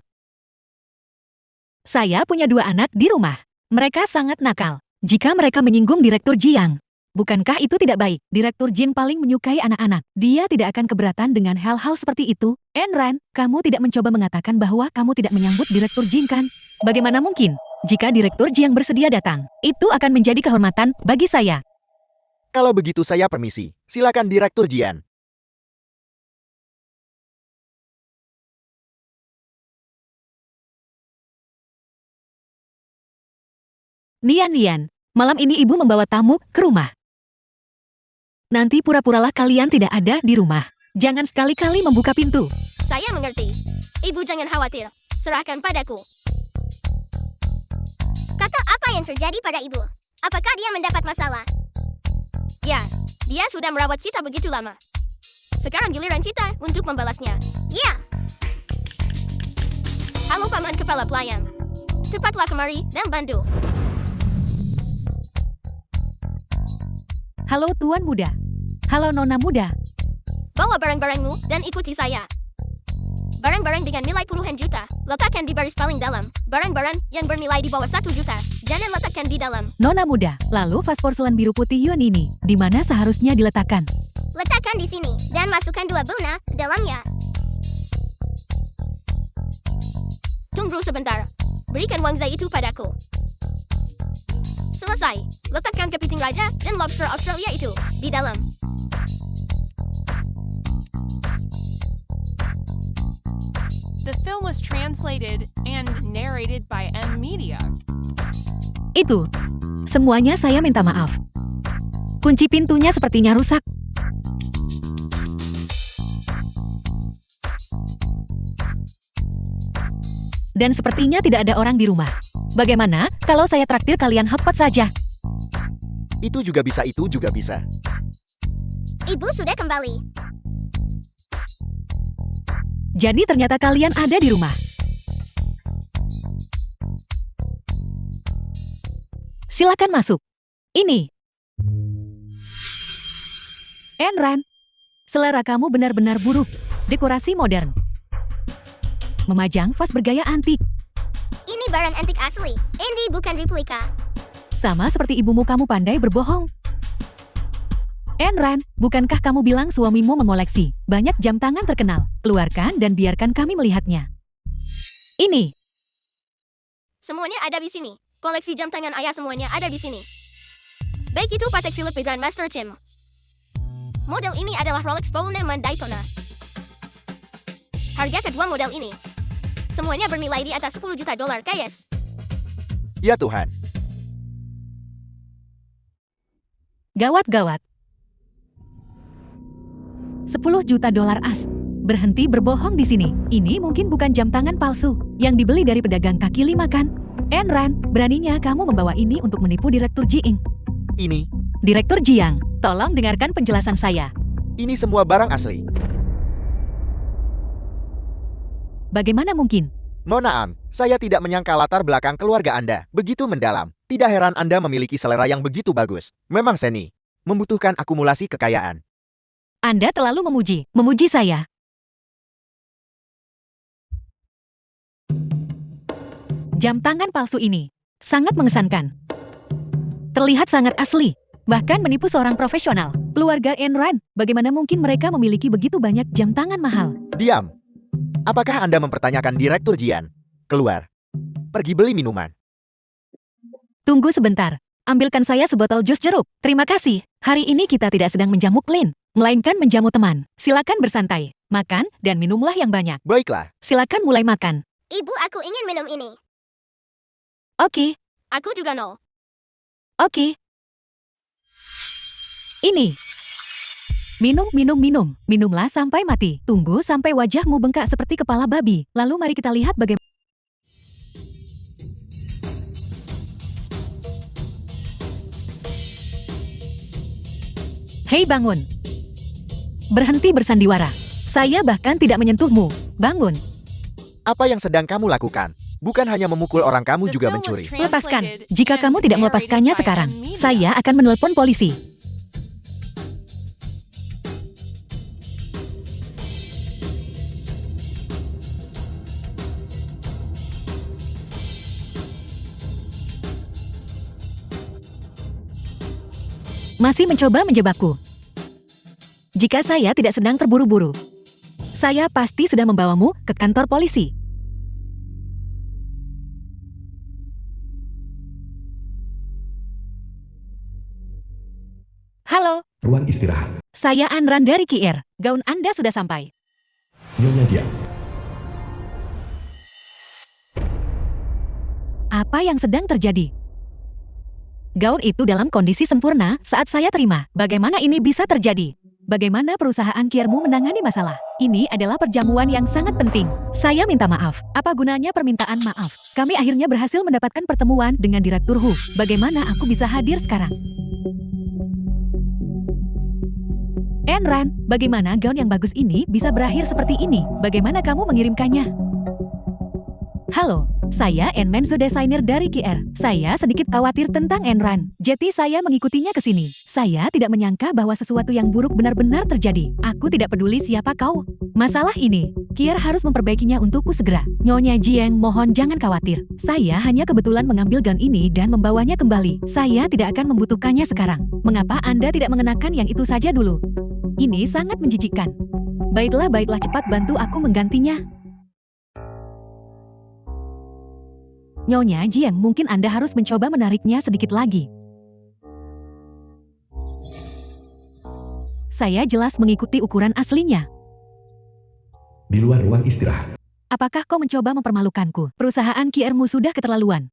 Speaker 1: Saya punya 2 anak di rumah. Mereka sangat nakal. Jika mereka menyinggung Direktur Jiang, bukankah itu tidak baik? Direktur Jiang paling menyukai anak-anak. Dia tidak akan keberatan dengan hal-hal seperti itu. Enran, kamu tidak mencoba mengatakan bahwa kamu tidak menyambut Direktur Jiang, kan? Bagaimana mungkin? Jika Direktur Jiang bersedia datang, itu akan menjadi kehormatan bagi saya.
Speaker 4: Kalau begitu saya permisi. Silakan Direktur Jian.
Speaker 1: Nian, malam ini ibu membawa tamu ke rumah. Nanti pura-puralah kalian tidak ada di rumah. Jangan sekali-kali membuka pintu.
Speaker 5: Saya mengerti. Ibu jangan khawatir. Serahkan padaku. Kata apa yang terjadi pada ibu? Apakah dia mendapat masalah? Ya, dia sudah merawat kita begitu lama. Sekarang giliran kita untuk membalasnya. Ya. Halo Paman Kepala Pelayan. Cepatlah kemari dan bantu.
Speaker 1: Halo Tuan Muda. Halo Nona Muda.
Speaker 5: Bawa barang-barangmu dan ikuti saya. Barang-barang dengan nilai puluhan juta, letakkan di baris paling dalam. Barang-barang yang bernilai di bawah 1 juta, jangan letakkan di dalam.
Speaker 1: Nona Muda, lalu vas porselen biru putih Yuan ini, di mana seharusnya diletakkan?
Speaker 5: Letakkan di sini, dan masukkan 2 bunga ke dalamnya. Tunggu sebentar. Berikan wangzai itu padaku. Selesai. Letakkan kepiting raja dan lobster Australia itu di dalam.
Speaker 2: The film was translated and narrated by M Media.
Speaker 1: Itu. Semuanya saya minta maaf. Kunci pintunya sepertinya rusak. Dan sepertinya tidak ada orang di rumah. Bagaimana kalau saya traktir kalian hotpot saja?
Speaker 4: Itu juga bisa, itu juga bisa.
Speaker 5: Ibu sudah kembali.
Speaker 1: Jadi ternyata kalian ada di rumah. Silakan masuk. Ini. Enran, selera kamu benar-benar buruk. Dekorasi modern. Memajang vas bergaya antik.
Speaker 5: Ini barang antik asli. Ini bukan replika.
Speaker 1: Sama seperti ibumu, kamu pandai berbohong. Enran, bukankah kamu bilang suamimu mengoleksi banyak jam tangan terkenal? Keluarkan dan biarkan kami melihatnya. Ini.
Speaker 5: Semuanya ada di sini. Koleksi jam tangan ayah semuanya ada di sini. Baik itu Patek Philippe Grandmaster Tim. Model ini adalah Rolex Polymer Daytona. Harga kedua model ini semuanya bernilai di atas 10 juta dolar, guys.
Speaker 4: Ya Tuhan.
Speaker 1: Gawat-gawat. 10 juta dolar as. Berhenti berbohong di sini. Ini mungkin bukan jam tangan palsu yang dibeli dari pedagang kaki lima kan? Enran, beraninya kamu membawa ini untuk menipu Direktur Jiang.
Speaker 4: Ini
Speaker 1: Direktur Jiang, tolong dengarkan penjelasan saya.
Speaker 4: semua barang asli.
Speaker 1: Bagaimana mungkin?
Speaker 4: Mohon saya tidak menyangka latar belakang keluarga Anda begitu mendalam. Tidak heran Anda memiliki selera yang begitu bagus. Memang seni membutuhkan akumulasi kekayaan.
Speaker 1: Anda terlalu memuji saya. Jam tangan palsu ini sangat mengesankan. Terlihat sangat asli, bahkan menipu seorang profesional. Keluarga Enran, bagaimana mungkin mereka memiliki begitu banyak jam tangan mahal?
Speaker 4: Diam. Apakah Anda mempertanyakan Direktur Jian? Keluar. Pergi beli minuman.
Speaker 1: Tunggu sebentar, ambilkan saya sebotol jus jeruk. Terima kasih, hari ini kita tidak sedang menjamu Clint, melainkan menjamu teman. Silakan bersantai, makan, dan minumlah yang banyak.
Speaker 4: Baiklah.
Speaker 1: Silakan mulai makan.
Speaker 5: Ibu, aku ingin minum ini.
Speaker 1: Oke,
Speaker 5: Aku juga no.
Speaker 1: oke. Ini. Minum. Minumlah sampai mati. Tunggu sampai wajahmu bengkak seperti kepala babi. Lalu mari kita lihat bagaimana. Hei bangun. Berhenti bersandiwara. Saya bahkan tidak menyentuhmu. Bangun.
Speaker 4: Apa yang sedang kamu lakukan? Bukan hanya memukul orang, kamu juga mencuri.
Speaker 1: Lepaskan. Jika kamu tidak melepaskannya sekarang, saya akan menelpon polisi. Masih mencoba menjebakku. Jika saya tidak sedang terburu-buru, saya pasti sudah membawamu ke kantor polisi. Halo,
Speaker 3: Ruang istirahat.
Speaker 1: saya Anran dari KIR. Gaun Anda sudah sampai.
Speaker 3: Nyonya Jiang.
Speaker 1: Apa yang sedang terjadi? Gaun itu dalam kondisi sempurna saat saya terima. Bagaimana ini bisa terjadi? Bagaimana perusahaan KIR-mu menangani masalah? Ini adalah perjamuan yang sangat penting. Saya minta maaf. Apa gunanya permintaan maaf? Kami akhirnya berhasil mendapatkan pertemuan dengan Direktur Hu. Bagaimana aku bisa hadir sekarang? Enran, bagaimana gaun yang bagus ini bisa berakhir seperti ini? Bagaimana kamu mengirimkannya? Halo, saya Enmensu desainer dari KIR. Saya sedikit khawatir tentang Enran. Jadi saya mengikutinya ke sini. Saya tidak menyangka bahwa sesuatu yang buruk benar-benar terjadi. Aku tidak peduli siapa kau. Masalah ini, KIR harus memperbaikinya untukku segera. Nyonya Jiang, mohon jangan khawatir. Saya hanya kebetulan mengambil gaun ini dan membawanya kembali. Saya tidak akan membutuhkannya sekarang. Mengapa Anda tidak mengenakan yang itu saja dulu? Ini sangat menjijikkan. Baiklah, cepat bantu aku menggantinya. Nyonya Jiang, mungkin Anda harus mencoba menariknya sedikit lagi. Saya jelas mengikuti ukuran aslinya.
Speaker 3: Di luar ruang istirahat.
Speaker 1: Apakah kau mencoba mempermalukanku? Perusahaan KIR-mu sudah keterlaluan.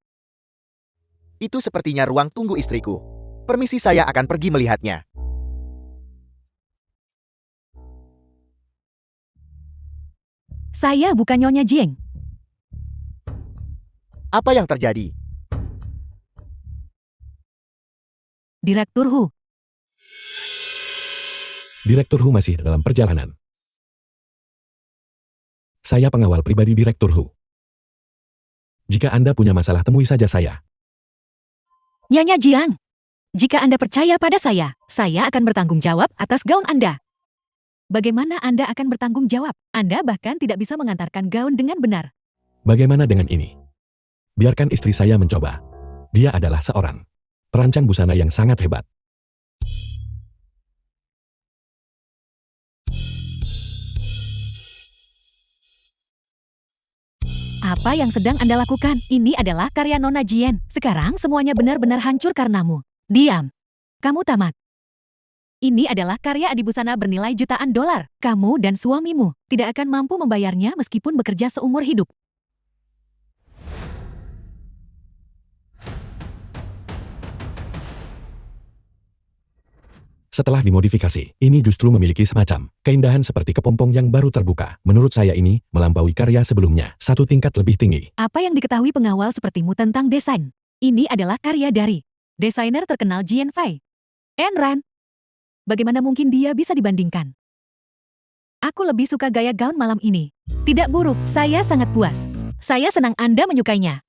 Speaker 4: Itu sepertinya ruang tunggu istriku. Permisi, saya akan pergi melihatnya.
Speaker 1: Saya bukan Nyonya Jiang.
Speaker 4: Apa yang terjadi?
Speaker 1: Direktur Hu,
Speaker 3: Direktur Hu masih dalam perjalanan. Saya pengawal pribadi Direktur Hu. Jika Anda punya masalah, temui saja saya.
Speaker 1: Nyonya Jiang. Jika Anda percaya pada saya akan bertanggung jawab atas gaun Anda. Bagaimana Anda akan bertanggung jawab? Anda bahkan tidak bisa mengantarkan gaun dengan benar.
Speaker 3: Bagaimana dengan ini? Biarkan istri saya mencoba. Dia adalah seorang perancang busana yang sangat hebat.
Speaker 1: Apa yang sedang Anda lakukan? Ini adalah karya Nona Jian. Sekarang semuanya benar-benar hancur karenamu. Diam. Kamu tamat. Ini adalah karya adibusana bernilai jutaan dolar. Kamu dan suamimu tidak akan mampu membayarnya meskipun bekerja seumur hidup.
Speaker 3: Setelah dimodifikasi, ini justru memiliki semacam keindahan seperti kepompong yang baru terbuka. Menurut saya ini melampaui karya sebelumnya, satu tingkat lebih tinggi.
Speaker 1: Apa yang diketahui pengawal sepertimu tentang desain? Ini adalah karya dari desainer terkenal Jian Fei. Ayn Rand. Bagaimana mungkin dia bisa dibandingkan? Aku lebih suka gaya gaun malam ini. Tidak buruk, saya sangat puas. Saya senang Anda menyukainya.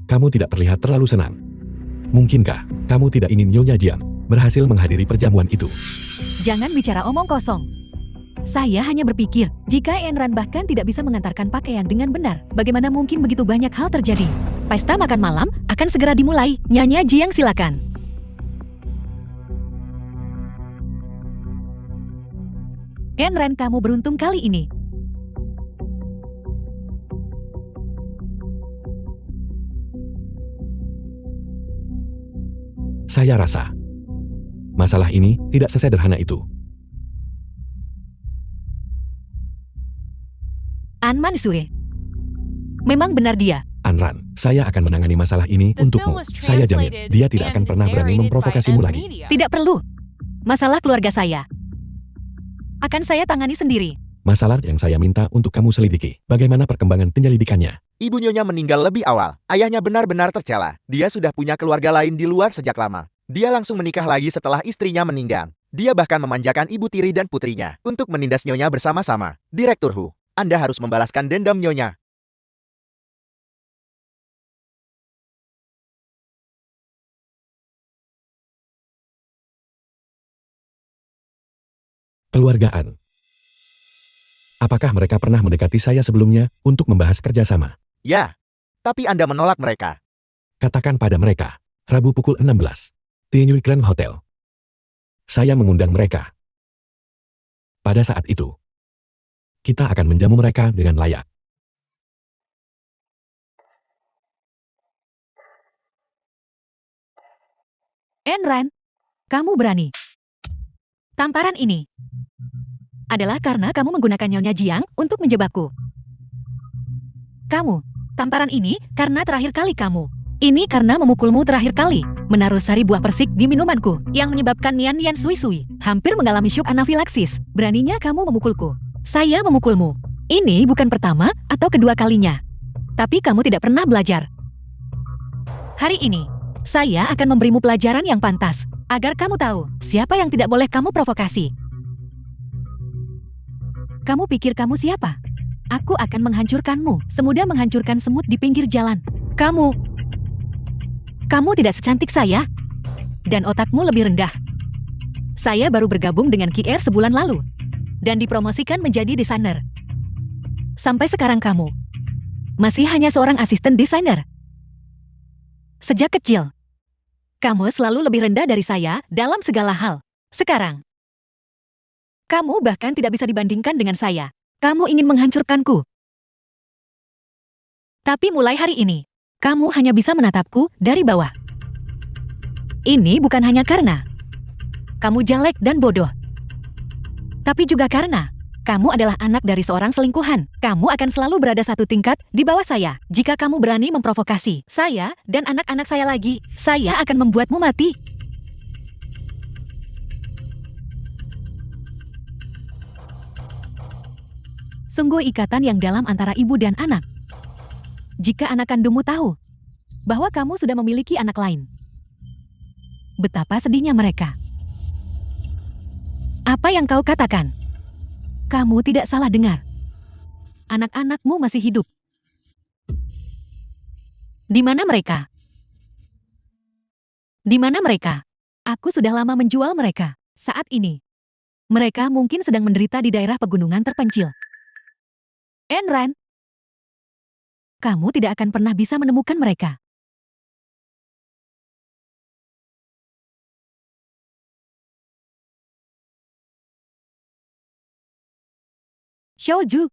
Speaker 3: Kamu tidak terlihat terlalu senang. Mungkinkah kamu tidak ingin Nyonya Jiang berhasil menghadiri perjamuan itu?
Speaker 1: Jangan bicara omong kosong. Saya hanya berpikir, jika Ayn Rand bahkan tidak bisa mengantarkan pakaian dengan benar, bagaimana mungkin begitu banyak hal terjadi? Pesta makan malam akan segera dimulai. Nyonya Jiang silakan. Ayn Rand, kamu beruntung kali ini.
Speaker 3: Saya rasa masalah ini tidak sesederhana itu.
Speaker 1: An Mansue. Memang benar dia.
Speaker 3: Anran, saya akan menangani masalah ini
Speaker 2: The film
Speaker 3: untukmu.
Speaker 2: was
Speaker 3: Saya jamin,
Speaker 2: translated
Speaker 3: dia tidak akan
Speaker 2: and
Speaker 3: pernah berani
Speaker 2: narrated
Speaker 3: memprovokasimu
Speaker 2: by
Speaker 3: lagi.
Speaker 2: Media.
Speaker 1: Tidak perlu. Masalah keluarga saya akan saya tangani sendiri.
Speaker 3: Masalah yang saya minta untuk kamu selidiki, bagaimana perkembangan penyelidikannya.
Speaker 4: Ibu Nyonya meninggal lebih awal. Ayahnya benar-benar tercela. Dia sudah punya keluarga lain di luar sejak lama. Dia langsung menikah lagi setelah istrinya meninggal. Dia bahkan memanjakan ibu tiri dan putrinya untuk menindas Nyonya bersama-sama. Direktur Hu, Anda harus membalaskan dendam Nyonya.
Speaker 3: Keluargaan. Apakah mereka pernah mendekati saya sebelumnya untuk membahas kerjasama?
Speaker 4: Ya, tapi Anda menolak mereka.
Speaker 3: Katakan pada mereka, Rabu pukul 16, di New Grand Hotel. Saya mengundang mereka. Pada saat itu, kita akan menjamu mereka dengan layak.
Speaker 1: Ayn Rand, kamu berani. Tamparan ini adalah karena kamu menggunakan Nyonya Jiang untuk menjebakku. Kamu, tamparan ini karena terakhir kali kamu. Ini karena memukulmu terakhir kali, menaruh sari buah persik di minumanku, yang menyebabkan Nian Nian Sui Sui hampir mengalami syok anafilaksis. Beraninya kamu memukulku. Saya memukulmu. Ini bukan pertama atau kedua kalinya. Tapi kamu tidak pernah belajar. Hari ini, saya akan memberimu pelajaran yang pantas, agar kamu tahu siapa yang tidak boleh kamu provokasi. Kamu pikir kamu siapa? Aku akan menghancurkanmu, semudah menghancurkan semut di pinggir jalan. Kamu tidak secantik saya. Dan otakmu lebih rendah. Saya baru bergabung dengan KR sebulan lalu. Dan dipromosikan menjadi desainer. Sampai sekarang kamu masih hanya seorang asisten desainer. Sejak kecil, kamu selalu lebih rendah dari saya dalam segala hal. Sekarang, kamu bahkan tidak bisa dibandingkan dengan saya. Kamu ingin menghancurkanku. Tapi mulai hari ini, kamu hanya bisa menatapku dari bawah. Ini bukan hanya karena kamu jelek dan bodoh, tapi juga karena kamu adalah anak dari seorang selingkuhan. Kamu akan selalu berada satu tingkat di bawah saya. Jika kamu berani memprovokasi saya dan anak-anak saya lagi, saya akan membuatmu mati. Sungguh ikatan yang dalam antara ibu dan anak. Jika anak kandungmu tahu bahwa kamu sudah memiliki anak lain, betapa sedihnya mereka. Apa yang kau katakan? Kamu tidak salah dengar. Anak-anakmu masih hidup. Di mana mereka? Di mana mereka? Aku sudah lama menjual mereka. Saat ini, mereka mungkin sedang menderita di daerah pegunungan terpencil. Enran, kamu tidak akan pernah bisa menemukan mereka. Xiaoju,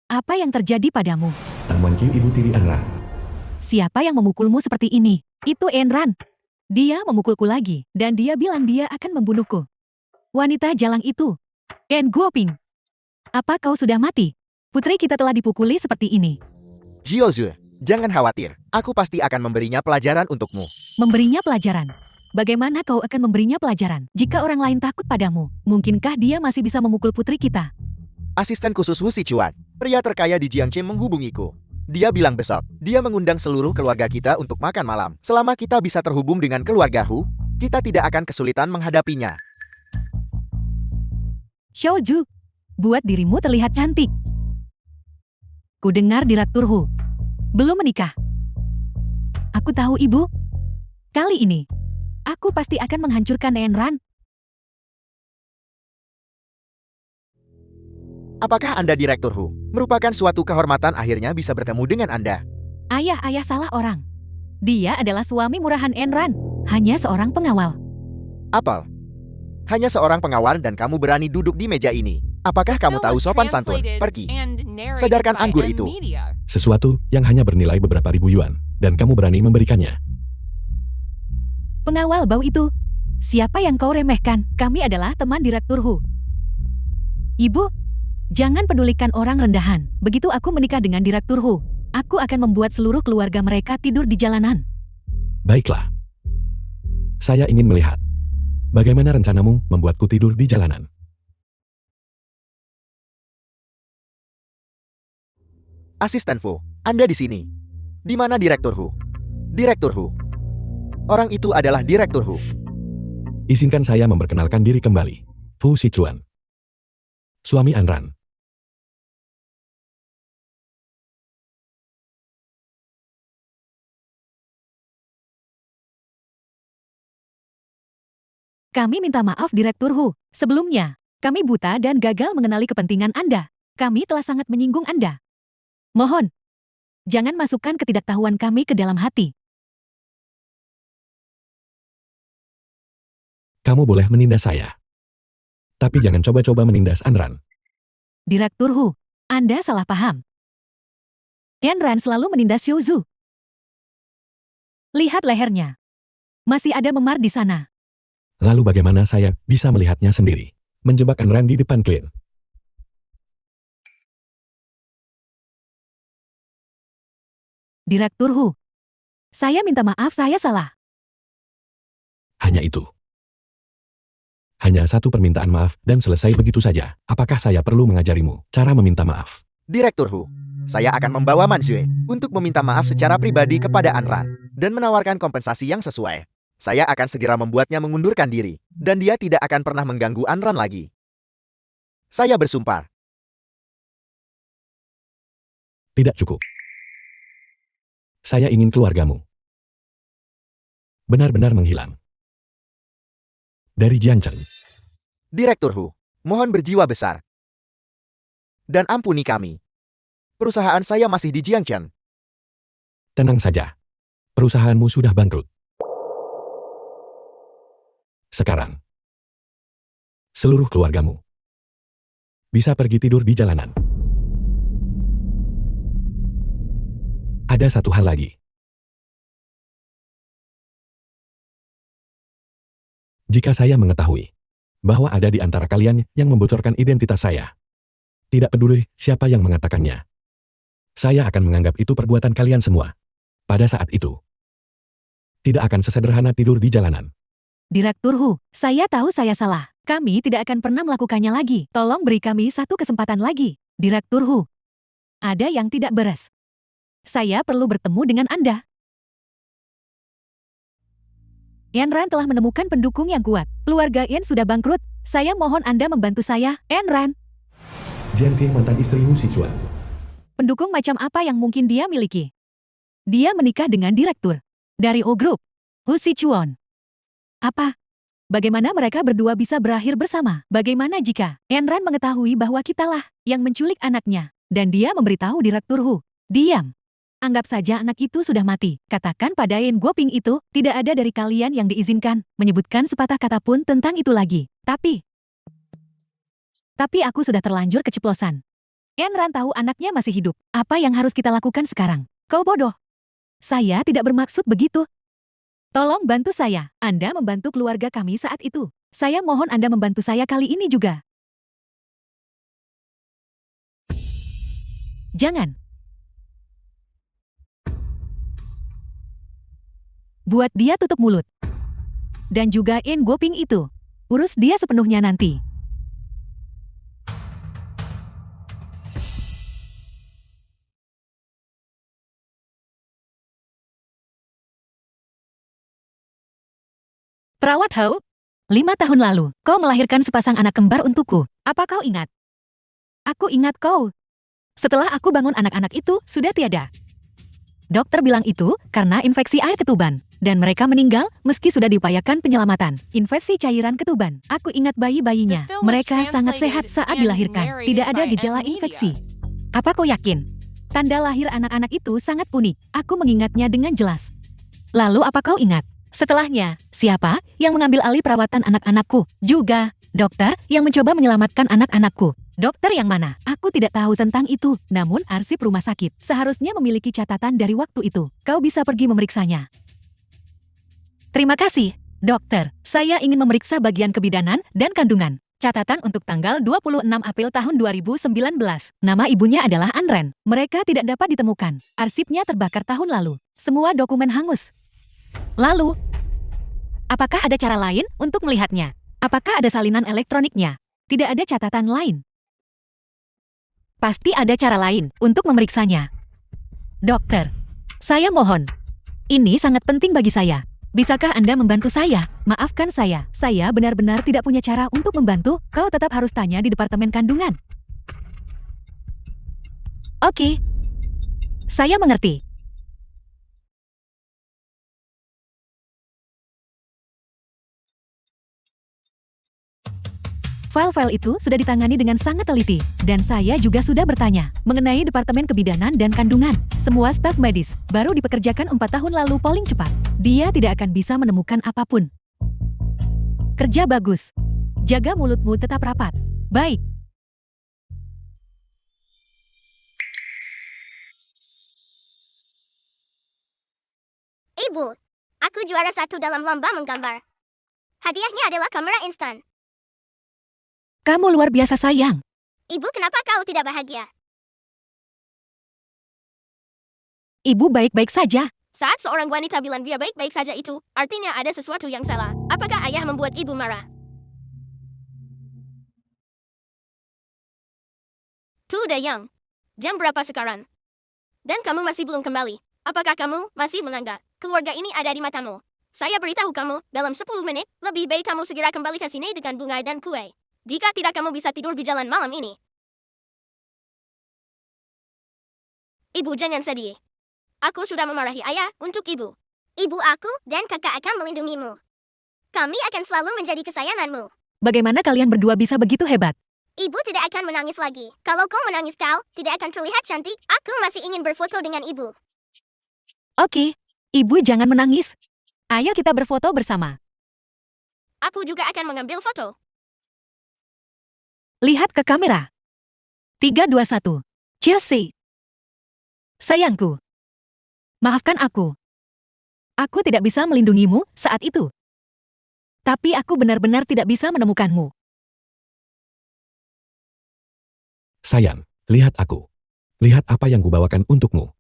Speaker 1: apa yang terjadi padamu?
Speaker 3: Tamuan Q Ibu Tiri Anra.
Speaker 1: Siapa yang memukulmu seperti ini? Itu Enran. Dia memukulku lagi, dan dia bilang dia akan membunuhku. Wanita jalang itu. En Guoping. Apa kau sudah mati? Putri kita telah dipukuli seperti ini.
Speaker 4: Jiozue, jangan khawatir. Aku pasti akan memberinya pelajaran untukmu.
Speaker 1: Memberinya pelajaran. Bagaimana kau akan memberinya pelajaran? Jika orang lain takut padamu, mungkinkah dia masih bisa memukul putri kita?
Speaker 4: Asisten khusus Wu Sichuan, pria terkaya di Jiangchen menghubungiku. Dia bilang besok, dia mengundang seluruh keluarga kita untuk makan malam. Selama kita bisa terhubung dengan keluarga Hu, kita tidak akan kesulitan menghadapinya.
Speaker 1: Xiaoju, buat dirimu terlihat cantik. Ku dengar Direktur Hu belum menikah. Aku tahu ibu. Kali ini, aku pasti akan menghancurkan Enran.
Speaker 4: Apakah Anda Direktur Hu? Merupakan suatu kehormatan akhirnya bisa bertemu dengan Anda.
Speaker 1: Ayah salah orang. Dia adalah suami murahan Enran. Hanya seorang pengawal.
Speaker 4: Apel. Hanya seorang pengawal dan kamu berani duduk di meja ini. Apakah kamu tahu sopan santun? Pergi. Sadarkan anggur itu.
Speaker 3: Sesuatu yang hanya bernilai beberapa ribu yuan, dan kamu berani memberikannya.
Speaker 1: Pengawal bau itu. Siapa yang kau remehkan? Kami adalah teman Direktur Hu. Ibu, jangan pedulikan orang rendahan. Begitu aku menikah dengan Direktur Hu, aku akan membuat seluruh keluarga mereka tidur di jalanan.
Speaker 3: Baiklah. Saya ingin melihat bagaimana rencanamu membuatku tidur di jalanan.
Speaker 4: Asisten Fu, Anda di sini. Di mana Direktur Hu? Direktur Hu. Orang itu adalah Direktur Hu.
Speaker 3: Izinkan saya memperkenalkan diri kembali. Fu Sichuan. Suami Anran.
Speaker 1: Kami minta maaf Direktur Hu. Sebelumnya, kami buta dan gagal mengenali kepentingan Anda. Kami telah sangat menyinggung Anda. Mohon, jangan masukkan ketidaktahuan kami ke dalam hati.
Speaker 3: Kamu boleh menindas saya. Tapi jangan coba-coba menindas Anran.
Speaker 1: Direktur Hu, Anda salah paham. Enran selalu menindas Xiaozu. Lihat lehernya. Masih ada memar di sana.
Speaker 3: Lalu bagaimana saya bisa melihatnya sendiri? Menjebak Anran di depan klien.
Speaker 1: Direktur Hu, saya minta maaf saya salah.
Speaker 3: Hanya itu. Hanya satu permintaan maaf dan selesai begitu saja. Apakah saya perlu mengajarimu cara meminta maaf?
Speaker 4: Direktur Hu, saya akan membawa Manzue untuk meminta maaf secara pribadi kepada Anran dan menawarkan kompensasi yang sesuai. Saya akan segera membuatnya mengundurkan diri, dan dia tidak akan pernah mengganggu Anran lagi. Saya bersumpah.
Speaker 3: Tidak cukup. Saya ingin keluargamu benar-benar menghilang dari Jiangchen.
Speaker 4: Direktur Hu, mohon berjiwa besar. Dan ampuni kami. Perusahaan saya masih di Jiangchen.
Speaker 3: Tenang saja. Perusahaanmu sudah bangkrut. Sekarang, seluruh keluargamu bisa pergi tidur di jalanan. Ada satu hal lagi. Jika saya mengetahui bahwa ada di antara kalian yang membocorkan identitas saya, tidak peduli siapa yang mengatakannya, saya akan menganggap itu perbuatan kalian semua. Pada saat itu, tidak akan sesederhana tidur di jalanan.
Speaker 1: Direktur Hu, saya tahu saya salah. Kami tidak akan pernah melakukannya lagi. Tolong beri kami satu kesempatan lagi. Direktur Hu, ada yang tidak beres. Saya perlu bertemu dengan Anda. Enran telah menemukan pendukung yang kuat. Keluarga En sudah bangkrut. Saya mohon Anda membantu saya, Enran.
Speaker 3: Jianfei mantan istri Hu Sichuan.
Speaker 1: Pendukung macam apa yang mungkin dia miliki? Dia menikah dengan direktur dari O Group, Hu Sichuan. Apa? Bagaimana mereka berdua bisa berakhir bersama? Bagaimana jika Enran mengetahui bahwa kitalah yang menculik anaknya dan dia memberitahu direktur Hu? Diam. Anggap saja anak itu sudah mati. Katakan pada En Guoping itu, tidak ada dari kalian yang diizinkan menyebutkan sepatah kata pun tentang itu lagi. Tapi aku sudah terlanjur keceplosan. Enran tahu anaknya masih hidup. Apa yang harus kita lakukan sekarang? Kau bodoh. Saya tidak bermaksud begitu. Tolong bantu saya. Anda membantu keluarga kami saat itu. Saya mohon Anda membantu saya kali ini juga. Jangan. Buat dia tutup mulut. Dan juga En Guoping itu. Urus dia sepenuhnya nanti. Perawat Hou, 5 tahun lalu, kau melahirkan sepasang anak kembar untukku. Apa kau ingat? Aku ingat kau. Setelah aku bangun anak-anak itu sudah tiada. Dokter bilang itu karena infeksi air ketuban. Dan mereka meninggal meski sudah diupayakan penyelamatan. Infeksi cairan ketuban. Aku ingat bayi-bayinya. Mereka sangat sehat saat dilahirkan. Tidak ada gejala infeksi. Apa kau yakin? Tanda lahir anak-anak itu sangat unik. Aku mengingatnya dengan jelas. Lalu apa kau ingat? Setelahnya, siapa yang mengambil alih perawatan anak-anakku? Juga, dokter yang mencoba menyelamatkan anak-anakku. Dokter yang mana? Aku tidak tahu tentang itu. Namun arsip rumah sakit seharusnya memiliki catatan dari waktu itu. Kau bisa pergi memeriksanya. Terima kasih, dokter. Saya ingin memeriksa bagian kebidanan dan kandungan. Catatan untuk tanggal 26 April tahun 2019. Nama ibunya adalah Anren. Mereka tidak dapat ditemukan. Arsipnya terbakar tahun lalu. Semua dokumen hangus. Lalu, apakah ada cara lain untuk melihatnya? Apakah ada salinan elektroniknya? Tidak ada catatan lain. Pasti ada cara lain untuk memeriksanya. Dokter, saya mohon. Ini sangat penting bagi saya. Bisakah Anda membantu saya? Maafkan saya benar-benar tidak punya cara untuk membantu. Kau tetap harus tanya di Departemen Kandungan. Oke. Saya mengerti. File-file itu sudah ditangani dengan sangat teliti, dan saya juga sudah bertanya mengenai Departemen Kebidanan dan Kandungan. Semua staf medis baru dipekerjakan 4 tahun lalu paling cepat. Dia tidak akan bisa menemukan apapun. Kerja bagus. Jaga mulutmu tetap rapat. Baik.
Speaker 5: Ibu, aku juara 1 dalam lomba menggambar. Hadiahnya adalah kamera instan.
Speaker 1: Kamu luar biasa sayang.
Speaker 5: Ibu, kenapa kau tidak bahagia?
Speaker 1: Ibu baik-baik saja.
Speaker 5: Saat seorang wanita bilang dia baik-baik saja itu, artinya ada sesuatu yang salah. Apakah ayah membuat ibu marah? Udah Yang. Jam berapa sekarang? Dan kamu masih belum kembali. Apakah kamu masih menganggap keluarga ini ada di matamu? Saya beritahu kamu, dalam 10 menit, lebih baik kamu segera kembali ke sini dengan bunga dan kue. Jika tidak, kamu bisa tidur di jalan malam ini. Ibu, jangan sedih. Aku sudah memarahi ayah untuk ibu. Ibu aku dan kakak akan melindungimu. Kami akan selalu menjadi kesayanganmu.
Speaker 1: Bagaimana kalian berdua bisa begitu hebat?
Speaker 5: Ibu tidak akan menangis lagi. Kalau kau menangis, kau tidak akan terlihat cantik. Aku masih ingin berfoto dengan ibu.
Speaker 1: Oke, ibu jangan menangis. Ayo kita berfoto bersama.
Speaker 5: Aku juga akan mengambil foto.
Speaker 1: Lihat ke kamera. 3, 2, 1. Chelsea. Sayangku. Maafkan aku. Aku tidak bisa melindungimu saat itu. Tapi aku benar-benar tidak bisa menemukanmu.
Speaker 3: Sayang, lihat aku. Lihat apa yang kubawakan untukmu.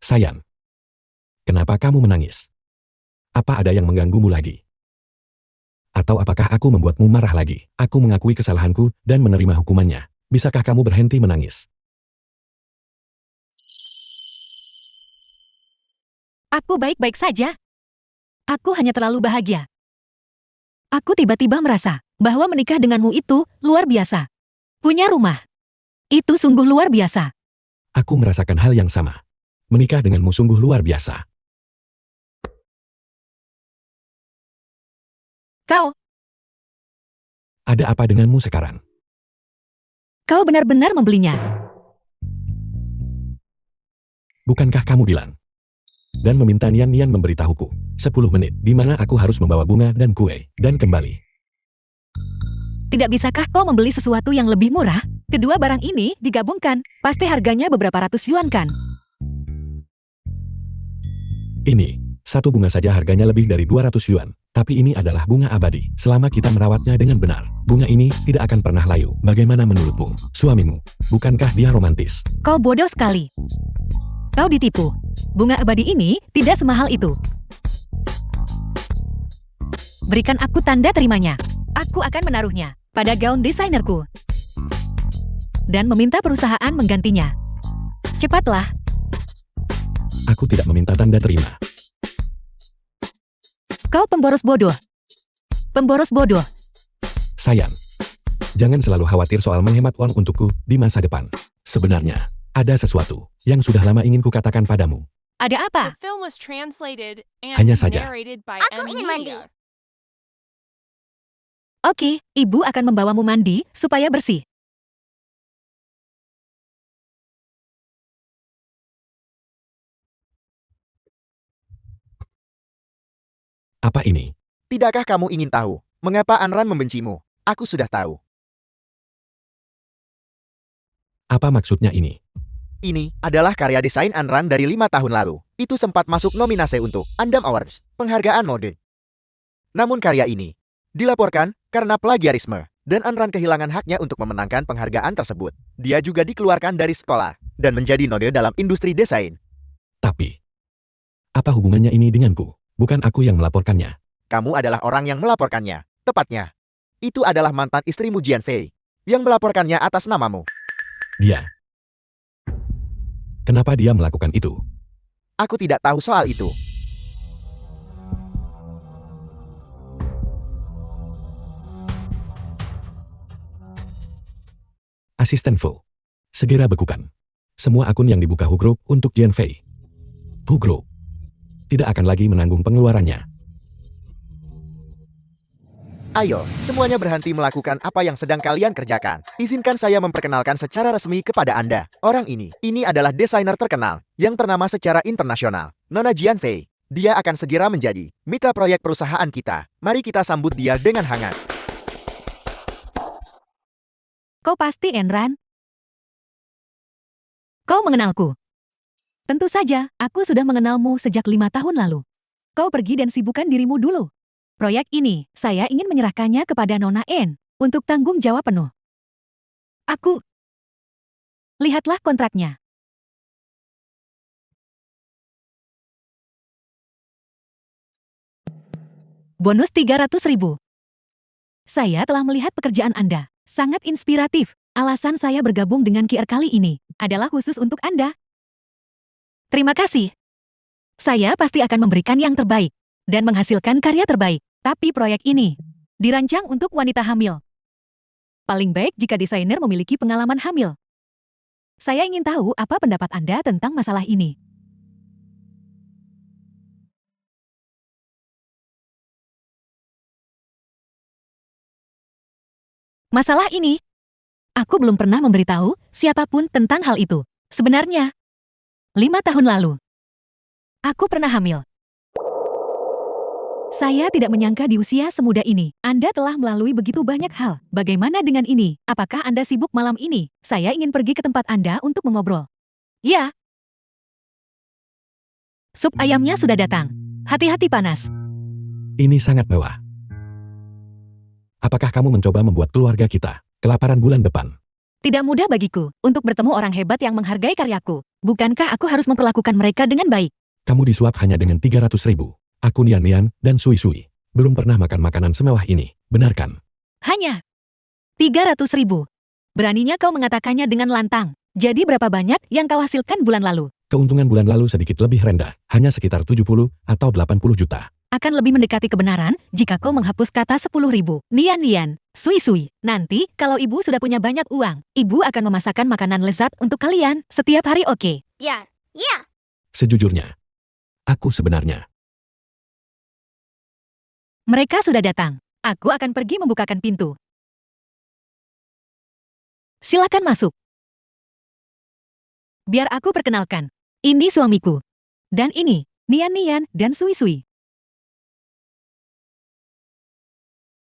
Speaker 3: Sayang. Kenapa kamu menangis? Apa ada yang mengganggumu lagi? Atau apakah aku membuatmu marah lagi? Aku mengakui kesalahanku dan menerima hukumannya. Bisakah kamu berhenti menangis?
Speaker 1: Aku baik-baik saja. Aku hanya terlalu bahagia. Aku tiba-tiba merasa bahwa menikah denganmu itu luar biasa. Punya rumah. Itu sungguh luar biasa.
Speaker 3: Aku merasakan hal yang sama. Menikah denganmu sungguh luar biasa.
Speaker 1: Kau
Speaker 3: Ada apa denganmu sekarang?
Speaker 1: benar-benar membelinya.
Speaker 3: Bukankah kamu bilang? Dan meminta Nian memberitahuku 10 menit di mana aku harus membawa bunga dan kue, dan kembali.
Speaker 1: Tidak bisakah kau membeli sesuatu yang lebih murah? Kedua barang ini digabungkan, pasti harganya beberapa ratus yuan kan?
Speaker 3: Ini, satu bunga saja harganya lebih dari 200 yuan. Tapi ini adalah bunga abadi. Selama kita merawatnya dengan benar, bunga ini tidak akan pernah layu. Bagaimana menurutmu, suamimu? Bukankah dia romantis?
Speaker 1: Kau bodoh sekali. Kau ditipu. Bunga abadi ini tidak semahal itu. Berikan aku tanda terimanya. Aku akan menaruhnya pada gaun desainerku. Dan meminta perusahaan menggantinya. Cepatlah.
Speaker 3: Aku tidak meminta tanda terima.
Speaker 1: Kau pemboros bodoh. Pemboros bodoh.
Speaker 3: Sayang, jangan selalu khawatir soal menghemat uang untukku di masa depan. Sebenarnya, ada sesuatu yang sudah lama ingin kukatakan padamu.
Speaker 1: Ada apa?
Speaker 2: The film was translated and
Speaker 3: Hanya saja.
Speaker 2: narrated by
Speaker 5: Aku
Speaker 2: M
Speaker 5: ingin mandi.
Speaker 2: Media.
Speaker 1: Oke, ibu akan membawamu mandi supaya bersih.
Speaker 3: Apa ini?
Speaker 4: Tidakkah kamu ingin tahu mengapa Anran membencimu? Aku sudah tahu.
Speaker 3: Apa maksudnya ini?
Speaker 4: Ini adalah karya desain Anran dari 5 tahun lalu. Itu sempat masuk nominasi untuk Andam Awards, penghargaan mode. Namun karya ini dilaporkan karena plagiarisme, dan Anran kehilangan haknya untuk memenangkan penghargaan tersebut. Dia juga dikeluarkan dari sekolah, dan menjadi node dalam industri desain.
Speaker 3: Tapi, apa hubungannya ini denganku? Bukan aku yang melaporkannya.
Speaker 4: Kamu adalah orang yang melaporkannya. Tepatnya, itu adalah mantan istrimu Jian Fei, yang melaporkannya atas namamu.
Speaker 3: Dia. Kenapa dia melakukan itu?
Speaker 4: Aku tidak tahu soal itu.
Speaker 3: Asisten Fu. Segera bekukan semua akun yang dibuka Hu Group untuk Jian Fei. Hu Group tidak akan lagi menanggung pengeluarannya.
Speaker 4: Ayo, semuanya berhenti melakukan apa yang sedang kalian kerjakan. Izinkan saya memperkenalkan secara resmi kepada Anda. Orang ini adalah desainer terkenal yang ternama secara internasional, Nona Jian Fei. Dia akan segera menjadi mitra proyek perusahaan kita. Mari kita sambut dia dengan hangat.
Speaker 1: Kau pasti Enran? Kau mengenalku? Tentu saja, aku sudah mengenalmu sejak 5 tahun lalu. Kau pergi dan sibukkan dirimu dulu. Proyek ini, saya ingin menyerahkannya kepada Nona En untuk tanggung jawab penuh. Lihatlah kontraknya. Bonus 300.000. Saya telah melihat pekerjaan Anda. Sangat inspiratif. Alasan saya bergabung dengan QR kali ini adalah khusus untuk Anda. Terima kasih. Saya pasti akan memberikan yang terbaik dan menghasilkan karya terbaik. Tapi proyek ini dirancang untuk wanita hamil. Paling baik jika desainer memiliki pengalaman hamil. Saya ingin tahu apa pendapat Anda tentang masalah ini. Masalah ini, aku belum pernah memberitahu siapapun tentang hal itu. Sebenarnya, 5 tahun lalu, aku pernah hamil. Saya tidak menyangka di usia semuda ini, Anda telah melalui begitu banyak hal. Bagaimana dengan ini? Apakah Anda sibuk malam ini? Saya ingin pergi ke tempat Anda untuk mengobrol. Ya. Sup ayamnya sudah datang. Hati-hati panas.
Speaker 3: Ini sangat mewah. Apakah kamu mencoba membuat keluarga kita kelaparan bulan depan?
Speaker 1: Tidak mudah bagiku untuk bertemu orang hebat yang menghargai karyaku. Bukankah aku harus memperlakukan mereka dengan baik?
Speaker 3: Kamu disuap hanya dengan 300.000. Aku Nian dan Sui. Belum pernah makan makanan semewah ini, benar kan?
Speaker 1: Hanya 300.000. Beraninya kau mengatakannya dengan lantang. Jadi berapa banyak yang kau hasilkan bulan lalu?
Speaker 3: Keuntungan bulan lalu sedikit lebih rendah, hanya sekitar 70 atau 80 juta.
Speaker 1: Akan lebih mendekati kebenaran jika kau menghapus kata 10.000. Nian, Sui. Nanti, kalau ibu sudah punya banyak uang, ibu akan memasakkan makanan lezat untuk kalian setiap hari, oke?
Speaker 5: Ya, ya.
Speaker 3: Sejujurnya, aku sebenarnya.
Speaker 1: Mereka sudah datang. Aku akan pergi membukakan pintu. Silakan masuk. Biar aku perkenalkan. Ini suamiku. Dan ini, Nian dan Sui.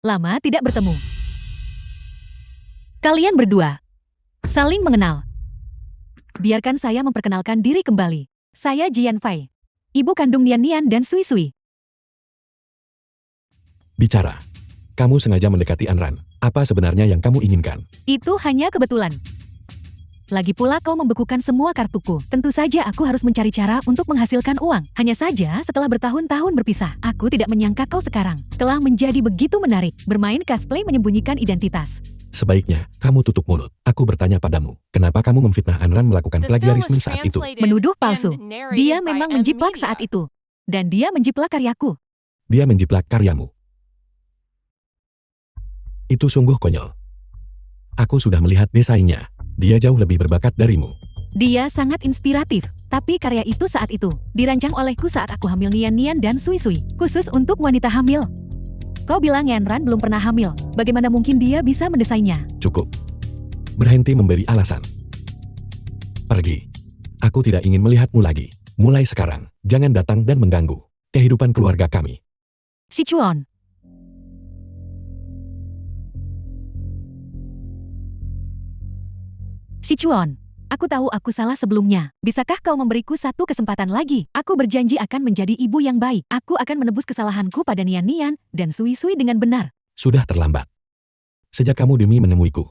Speaker 1: Lama tidak bertemu. Kalian berdua saling mengenal. Biarkan saya memperkenalkan diri kembali. Saya Jian Fei, ibu kandung Nian dan Sui.
Speaker 3: Bicara. Kamu sengaja mendekati Anran. Apa sebenarnya yang kamu inginkan?
Speaker 1: Itu hanya kebetulan. Lagi pula kau membekukan semua kartuku. Tentu saja aku harus mencari cara untuk menghasilkan uang. Hanya saja setelah bertahun-tahun berpisah, aku tidak menyangka kau sekarang telah menjadi begitu menarik. Bermain cosplay menyembunyikan identitas.
Speaker 3: Sebaiknya, kamu tutup mulut. Aku bertanya padamu, kenapa kamu memfitnah Anran melakukan
Speaker 2: The film was
Speaker 3: plagiarisme saat itu?
Speaker 2: translated
Speaker 1: Menuduh
Speaker 2: and
Speaker 1: palsu.
Speaker 2: narrated
Speaker 1: Dia
Speaker 2: by
Speaker 1: memang
Speaker 2: M
Speaker 1: menjiplak
Speaker 2: Media.
Speaker 1: saat itu. Dan dia menjiplak karyaku.
Speaker 3: Dia menjiplak karyamu. Itu sungguh konyol. Aku sudah melihat desainnya. Dia jauh lebih berbakat darimu.
Speaker 1: Dia sangat inspiratif. Tapi karya itu saat itu dirancang olehku saat aku hamil Nian dan Sui. Khusus untuk wanita hamil. Kau bilang Yanran belum pernah hamil. Bagaimana mungkin dia bisa mendesainnya?
Speaker 3: Cukup. Berhenti memberi alasan. Pergi. Aku tidak ingin melihatmu lagi. Mulai sekarang, jangan datang dan mengganggu kehidupan keluarga kami.
Speaker 1: Sichuan. Sichuan, aku tahu aku salah sebelumnya. Bisakah kau memberiku satu kesempatan lagi? Aku berjanji akan menjadi ibu yang baik. Aku akan menebus kesalahanku pada Nian dan Sui dengan benar.
Speaker 3: Sudah terlambat. Sejak kamu demi menemuiku.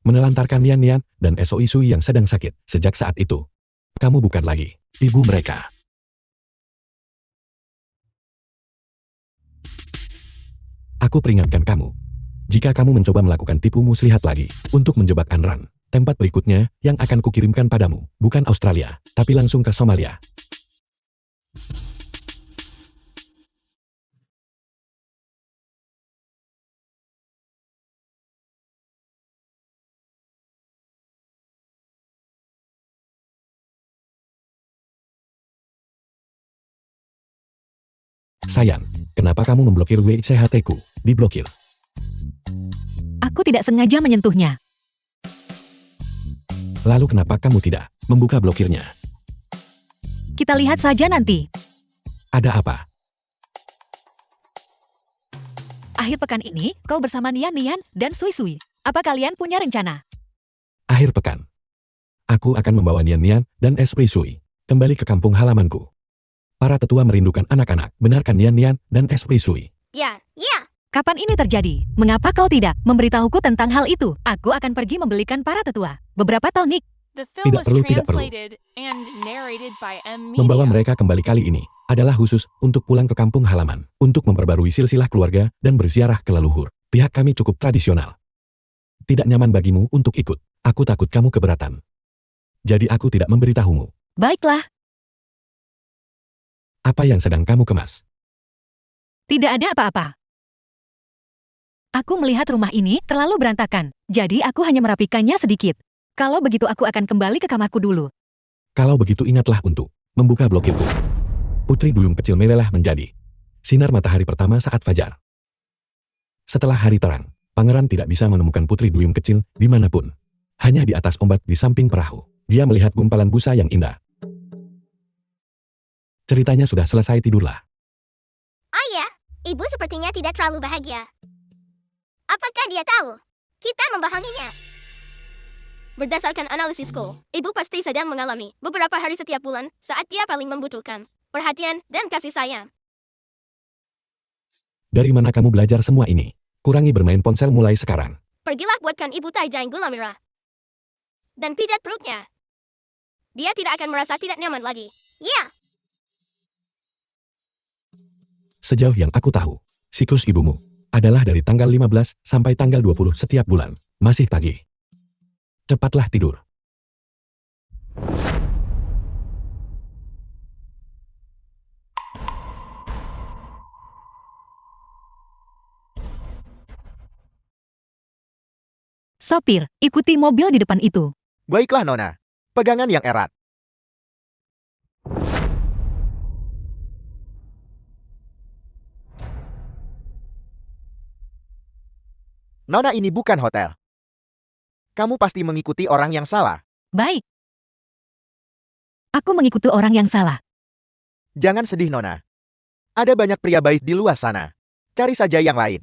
Speaker 3: Menelantarkan Nian dan Sui yang sedang sakit. Sejak saat itu, kamu bukan lagi ibu mereka. Aku peringatkan kamu. Jika kamu mencoba melakukan tipu muslihat lagi untuk menjebak Anran, tempat berikutnya yang akan kukirimkan padamu bukan Australia, tapi langsung ke Somalia. Sayang, kenapa kamu memblokir WCHT-ku? Diblokir.
Speaker 1: Aku tidak sengaja menyentuhnya.
Speaker 3: Lalu kenapa kamu tidak membuka blokirnya?
Speaker 1: Kita lihat saja nanti.
Speaker 3: Ada apa?
Speaker 1: Akhir pekan ini, kau bersama Nian dan Sui. Apa kalian punya rencana?
Speaker 3: Akhir pekan. Aku akan membawa Nian dan Sui kembali ke kampung halamanku. Para tetua merindukan anak-anak. Benarkan Nian dan Sui?
Speaker 5: Ya, ya.
Speaker 1: Kapan ini terjadi? Mengapa kau tidak memberitahuku tentang hal itu? Aku akan pergi membelikan para tetua. Beberapa tahun, Nick.
Speaker 2: The film
Speaker 3: Tidak
Speaker 2: was
Speaker 3: perlu, tidak perlu.
Speaker 2: translated and narrated by M Media.
Speaker 3: Membawa mereka kembali kali ini adalah khusus untuk pulang ke kampung halaman, untuk memperbarui silsilah keluarga dan berziarah ke leluhur. Pihak kami cukup tradisional. Tidak nyaman bagimu untuk ikut. Aku takut kamu keberatan. Jadi aku tidak memberitahumu.
Speaker 1: Baiklah,
Speaker 3: Apa yang sedang kamu kemas?
Speaker 1: tidak ada apa-apa. Aku melihat rumah ini terlalu berantakan, jadi aku hanya merapikannya sedikit. Kalau begitu aku akan kembali ke kamarku dulu.
Speaker 3: Kalau begitu ingatlah untuk membuka blokirku. Putri duyung kecil meleleh menjadi sinar matahari pertama saat fajar. Setelah hari terang, pangeran tidak bisa menemukan putri duyung kecil dimanapun. Hanya di atas ombak di samping perahu. Dia melihat gumpalan busa yang indah. Ceritanya sudah selesai, tidurlah.
Speaker 5: Ayah, ibu sepertinya tidak terlalu bahagia. Apakah dia tahu? Kita membohonginya. Berdasarkan analisisku, ibu pasti sedang mengalami beberapa hari setiap bulan saat dia paling membutuhkan perhatian dan kasih sayang.
Speaker 3: Dari mana kamu belajar semua ini? Kurangi bermain ponsel mulai sekarang.
Speaker 5: Pergilah buatkan ibu taijang gula merah. Dan pijat perutnya. Dia tidak akan merasa tidak nyaman lagi. Ya.
Speaker 3: Sejauh yang aku tahu, siklus ibumu adalah dari tanggal 15 sampai tanggal 20 setiap bulan. Masih pagi. Cepatlah tidur.
Speaker 1: Sopir, ikuti mobil di depan itu.
Speaker 4: Baiklah, Nona. Pegangan yang erat. Nona, ini bukan hotel. Kamu pasti mengikuti orang yang salah.
Speaker 1: Baik. Aku mengikuti orang yang salah.
Speaker 4: Jangan sedih, Nona. Ada banyak pria baik di luar sana. Cari saja yang lain.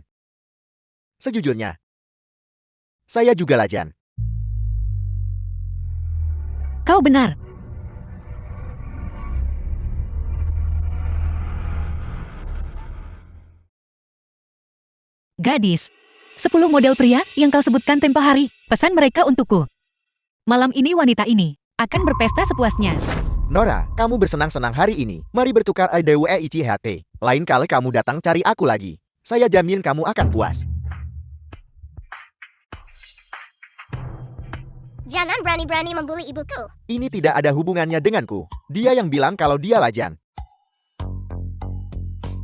Speaker 4: Sejujurnya, saya juga lajang.
Speaker 1: Kau benar. Gadis, 10 model pria yang kau sebutkan tempo hari, pesan mereka untukku. Malam ini wanita ini akan berpesta sepuasnya.
Speaker 4: Nora, kamu bersenang-senang hari ini. Mari bertukar IDWEICHT. Lain kali kamu datang cari aku lagi. Saya jamin kamu akan puas.
Speaker 5: Jangan berani-berani membuli ibuku.
Speaker 4: Ini tidak ada hubungannya denganku. Dia yang bilang kalau dia lajang.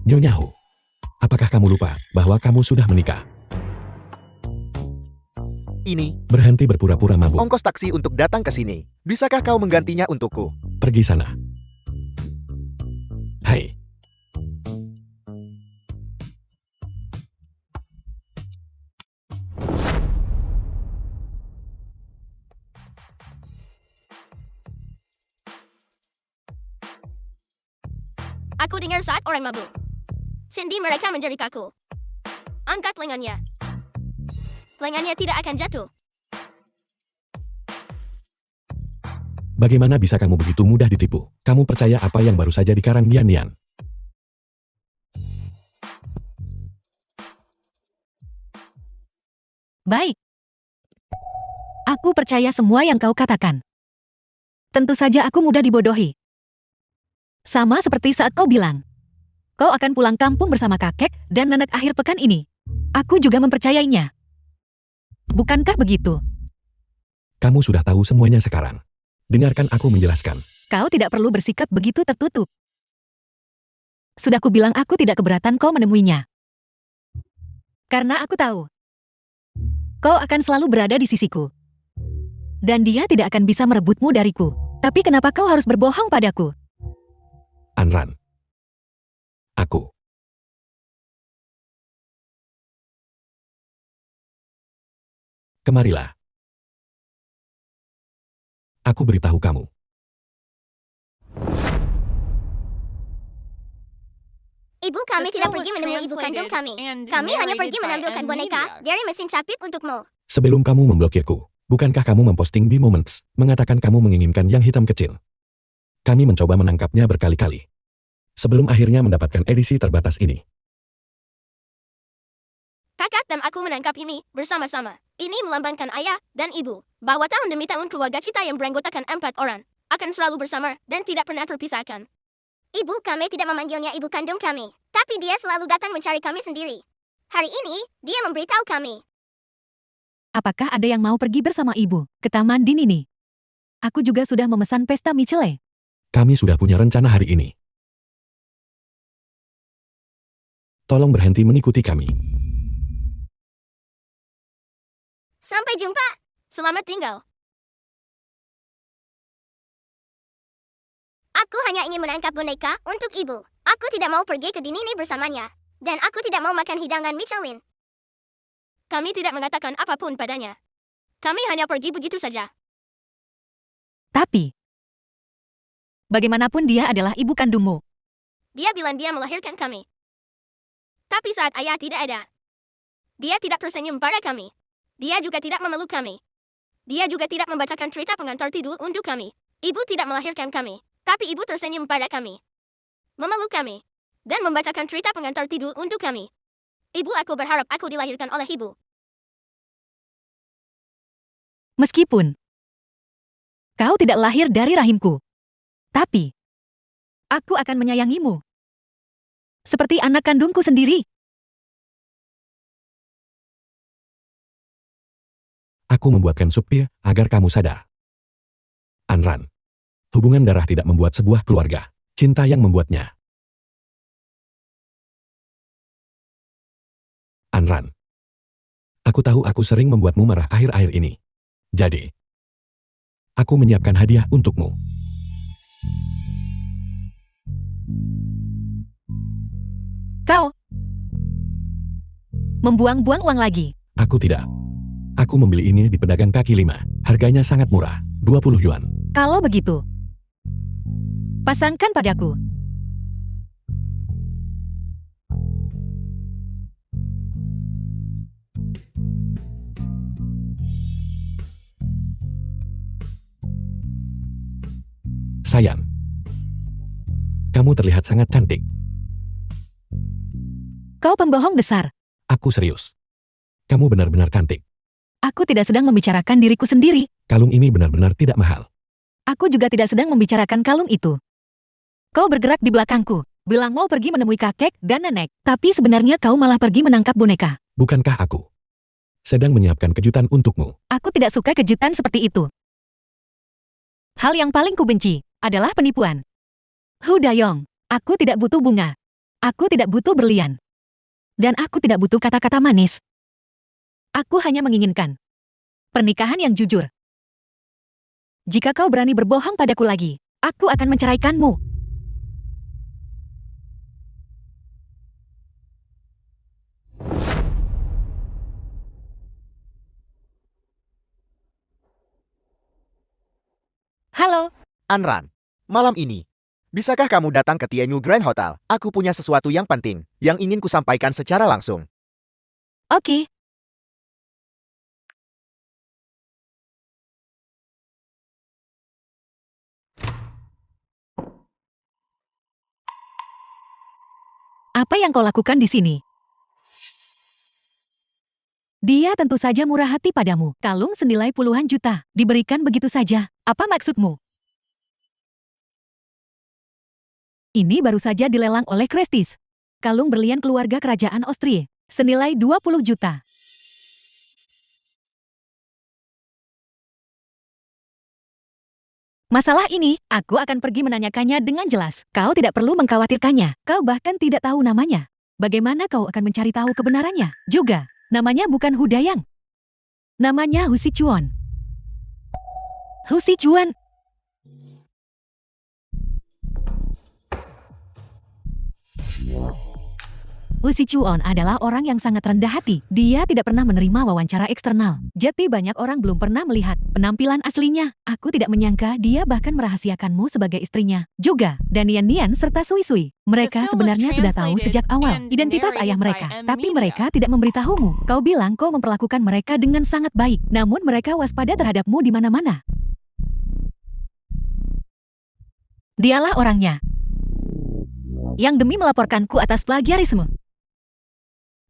Speaker 3: Nyonya Hu, apakah kamu lupa bahwa kamu sudah menikah?
Speaker 4: Ini,
Speaker 3: Berhenti berpura-pura mabuk.
Speaker 4: ongkos taksi untuk datang ke sini. Bisakah kau menggantinya untukku?
Speaker 3: Pergi sana. Hai.
Speaker 5: Aku dengar saat orang mabuk. Sendi mereka menjerit kaku. Angkat lengannya. Lengannya tidak akan jatuh.
Speaker 3: Bagaimana bisa kamu begitu mudah ditipu? Kamu percaya apa yang baru saja dikarang Nian-Nian?
Speaker 1: Baik. Aku percaya semua yang kau katakan. Tentu saja aku mudah dibodohi. Sama seperti saat kau bilang, kau akan pulang kampung bersama kakek dan nenek akhir pekan ini. Aku juga mempercayainya. Bukankah begitu?
Speaker 3: Kamu sudah tahu semuanya sekarang. Dengarkan aku menjelaskan.
Speaker 1: Kau tidak perlu bersikap begitu tertutup. Sudah kubilang aku tidak keberatan kau menemuinya. Karena aku tahu, kau akan selalu berada di sisiku. Dan dia tidak akan bisa merebutmu dariku. Tapi kenapa kau harus berbohong padaku?
Speaker 3: Anran. Aku. Kemarilah. Aku beritahu kamu.
Speaker 5: Ibu kami
Speaker 2: The
Speaker 5: tidak
Speaker 2: film
Speaker 5: pergi
Speaker 2: was
Speaker 5: menemui ibu kandung kami.
Speaker 2: translated and
Speaker 5: Kami hanya
Speaker 2: narrated
Speaker 5: pergi
Speaker 2: by
Speaker 5: menampilkan
Speaker 2: M
Speaker 5: boneka
Speaker 2: Media.
Speaker 5: dari mesin capit untukmu.
Speaker 3: Sebelum kamu memblokirku, bukankah kamu memposting di Moments, mengatakan kamu menginginkan yang hitam kecil? Kami mencoba menangkapnya berkali-kali. Sebelum akhirnya mendapatkan edisi terbatas ini.
Speaker 5: Kakak dan aku menangkap ini bersama-sama. Ini melambangkan ayah dan ibu. Bahwa tahun demi tahun keluarga kita yang beranggotakan 4 orang akan selalu bersama dan tidak pernah terpisahkan. Ibu kami tidak memanggilnya ibu kandung kami. Tapi dia selalu datang mencari kami sendiri. Hari ini, dia memberitahu kami.
Speaker 1: Apakah ada yang mau pergi bersama ibu ke Taman Din ini? Aku juga sudah memesan pesta Michele.
Speaker 3: Kami sudah punya rencana hari ini. Tolong berhenti mengikuti kami.
Speaker 5: Sampai jumpa. Selamat tinggal. Aku hanya ingin menangkap boneka untuk ibu. Aku tidak mau pergi ke Dinini bersamanya. Dan aku tidak mau makan hidangan Michelin. Kami tidak mengatakan apapun padanya. Kami hanya pergi begitu saja.
Speaker 1: Tapi, bagaimanapun dia adalah ibu kandungmu.
Speaker 5: Dia bilang dia melahirkan kami. Tapi saat ayah tidak ada, dia tidak tersenyum pada kami. Dia juga tidak memeluk kami. Dia juga tidak membacakan cerita pengantar tidur untuk kami. Ibu tidak melahirkan kami, tapi ibu tersenyum pada kami. Memeluk kami. Dan membacakan cerita pengantar tidur untuk kami. Ibu, aku berharap aku dilahirkan oleh ibu.
Speaker 1: Meskipun kau tidak lahir dari rahimku, tapi aku akan menyayangimu seperti anak kandungku sendiri.
Speaker 3: Aku membuatkan supir agar kamu sadar. Anran. Hubungan darah tidak membuat sebuah keluarga. Cinta yang membuatnya. Anran. Aku tahu aku sering membuatmu marah akhir-akhir ini. Jadi, aku menyiapkan hadiah untukmu.
Speaker 1: Kau membuang-buang uang lagi.
Speaker 3: Aku tidak. Aku membeli ini di pedagang kaki 5. Harganya sangat murah, 20 yuan.
Speaker 1: Kalau begitu, pasangkan padaku.
Speaker 3: Sayang, kamu terlihat sangat cantik.
Speaker 1: Kau pembohong besar.
Speaker 3: Aku serius. Kamu benar-benar cantik.
Speaker 1: Aku tidak sedang membicarakan diriku sendiri.
Speaker 3: Kalung ini benar-benar tidak mahal.
Speaker 1: Aku juga tidak sedang membicarakan kalung itu. Kau bergerak di belakangku, bilang mau pergi menemui kakek dan nenek. Tapi sebenarnya kau malah pergi menangkap boneka.
Speaker 3: Bukankah aku sedang menyiapkan kejutan untukmu?
Speaker 1: Aku tidak suka kejutan seperti itu. Hal yang paling kubenci adalah penipuan. Hu Dayong, aku tidak butuh bunga. Aku tidak butuh berlian. Dan aku tidak butuh kata-kata manis. Aku hanya menginginkan pernikahan yang jujur. Jika kau berani berbohong padaku lagi, aku akan menceraikanmu. Halo,
Speaker 4: Anran, malam ini, bisakah kamu datang ke Tianyu Grand Hotel? Aku punya sesuatu yang penting, yang ingin kusampaikan secara langsung.
Speaker 1: oke. Apa yang kau lakukan di sini? Dia tentu saja murah hati padamu. Kalung senilai puluhan juta. Diberikan begitu saja. Apa maksudmu? Ini baru saja dilelang oleh Krestis. Kalung berlian keluarga kerajaan Austria. Senilai 20 juta. Masalah ini, aku akan pergi menanyakannya dengan jelas. Kau tidak perlu mengkhawatirkannya. Kau bahkan tidak tahu namanya. Bagaimana kau akan mencari tahu kebenarannya? Juga, namanya bukan Hu Dayang. Namanya Hu Sichuan. Hu Sichuan. Hu Sichuan adalah orang yang sangat rendah hati. Dia tidak pernah menerima wawancara eksternal. Jadi banyak orang belum pernah melihat penampilan aslinya. Aku tidak menyangka dia bahkan merahasiakanmu sebagai istrinya. Juga, Danian Nian serta Sui Sui. Mereka sebenarnya sudah tahu sejak awal identitas ayah mereka. Tapi mereka tidak memberitahumu. Kau bilang kau memperlakukan mereka dengan sangat baik. Namun mereka waspada terhadapmu di mana-mana. Dialah orangnya yang demi melaporkanku atas plagiarisme.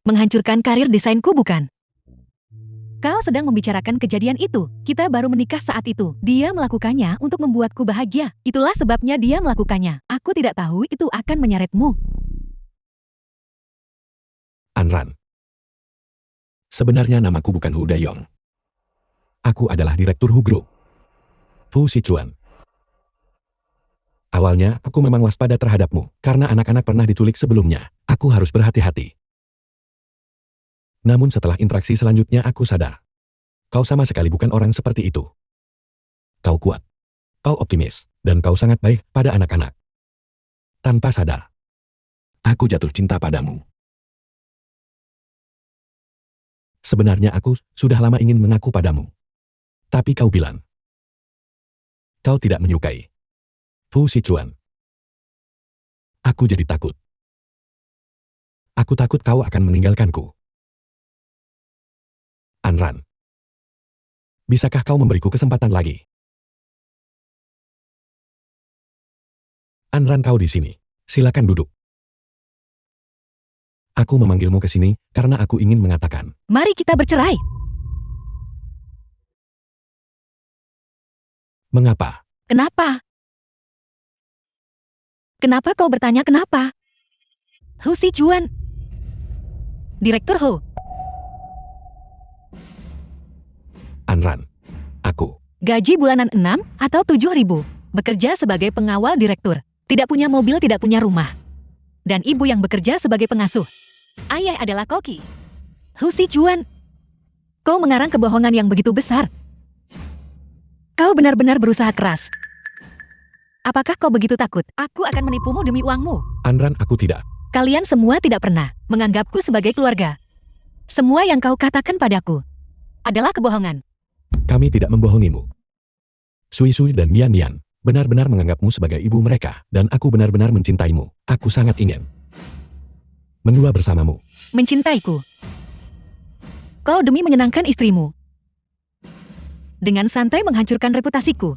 Speaker 1: Menghancurkan karir desainku bukan? Kau sedang membicarakan kejadian itu. Kita baru menikah saat itu. Dia melakukannya untuk membuatku bahagia. Itulah sebabnya dia melakukannya. Aku tidak tahu itu akan menyeretmu.
Speaker 3: Anran. Sebenarnya namaku bukan Hu Dayong. Aku adalah Direktur Hu Group. Hu Sichuan. Awalnya, aku memang waspada terhadapmu. Karena anak-anak pernah diculik sebelumnya. Aku harus berhati-hati. Namun setelah interaksi selanjutnya aku sadar. Kau sama sekali bukan orang seperti itu. Kau kuat. Kau optimis. Dan kau sangat baik pada anak-anak. Tanpa sadar. Aku jatuh cinta padamu. Sebenarnya aku sudah lama ingin mengaku padamu. Tapi kau bilang. Kau tidak menyukai Hu Sichuan. Aku jadi takut. Aku takut kau akan meninggalkanku. Anran. Bisakah kau memberiku kesempatan lagi? Anran, kau di sini. Silakan duduk. Aku memanggilmu ke sini karena aku ingin mengatakan.
Speaker 1: Mari kita bercerai.
Speaker 3: Mengapa?
Speaker 1: Kenapa? Kenapa kau bertanya kenapa? Hu Sichuan. Direktur Hu.
Speaker 3: Anran. Aku.
Speaker 1: Gaji bulanan 6 atau 7.000. Bekerja sebagai pengawal direktur. Tidak punya mobil, tidak punya rumah. Dan ibu yang bekerja sebagai pengasuh. Ayah adalah koki. Hu Sichuan. Kau mengarang kebohongan yang begitu besar. Kau benar-benar berusaha keras. Apakah kau begitu takut? Aku akan menipumu demi uangmu.
Speaker 3: Anran, aku tidak.
Speaker 1: Kalian semua tidak pernah menganggapku sebagai keluarga. Semua yang kau katakan padaku adalah kebohongan.
Speaker 3: Kami tidak membohongimu. Sui Sui dan Nian Nian benar-benar menganggapmu sebagai ibu mereka, dan aku benar-benar mencintaimu. Aku sangat ingin mendua bersamamu.
Speaker 1: Mencintaiku. Kau demi menyenangkan istrimu. Dengan santai menghancurkan reputasiku.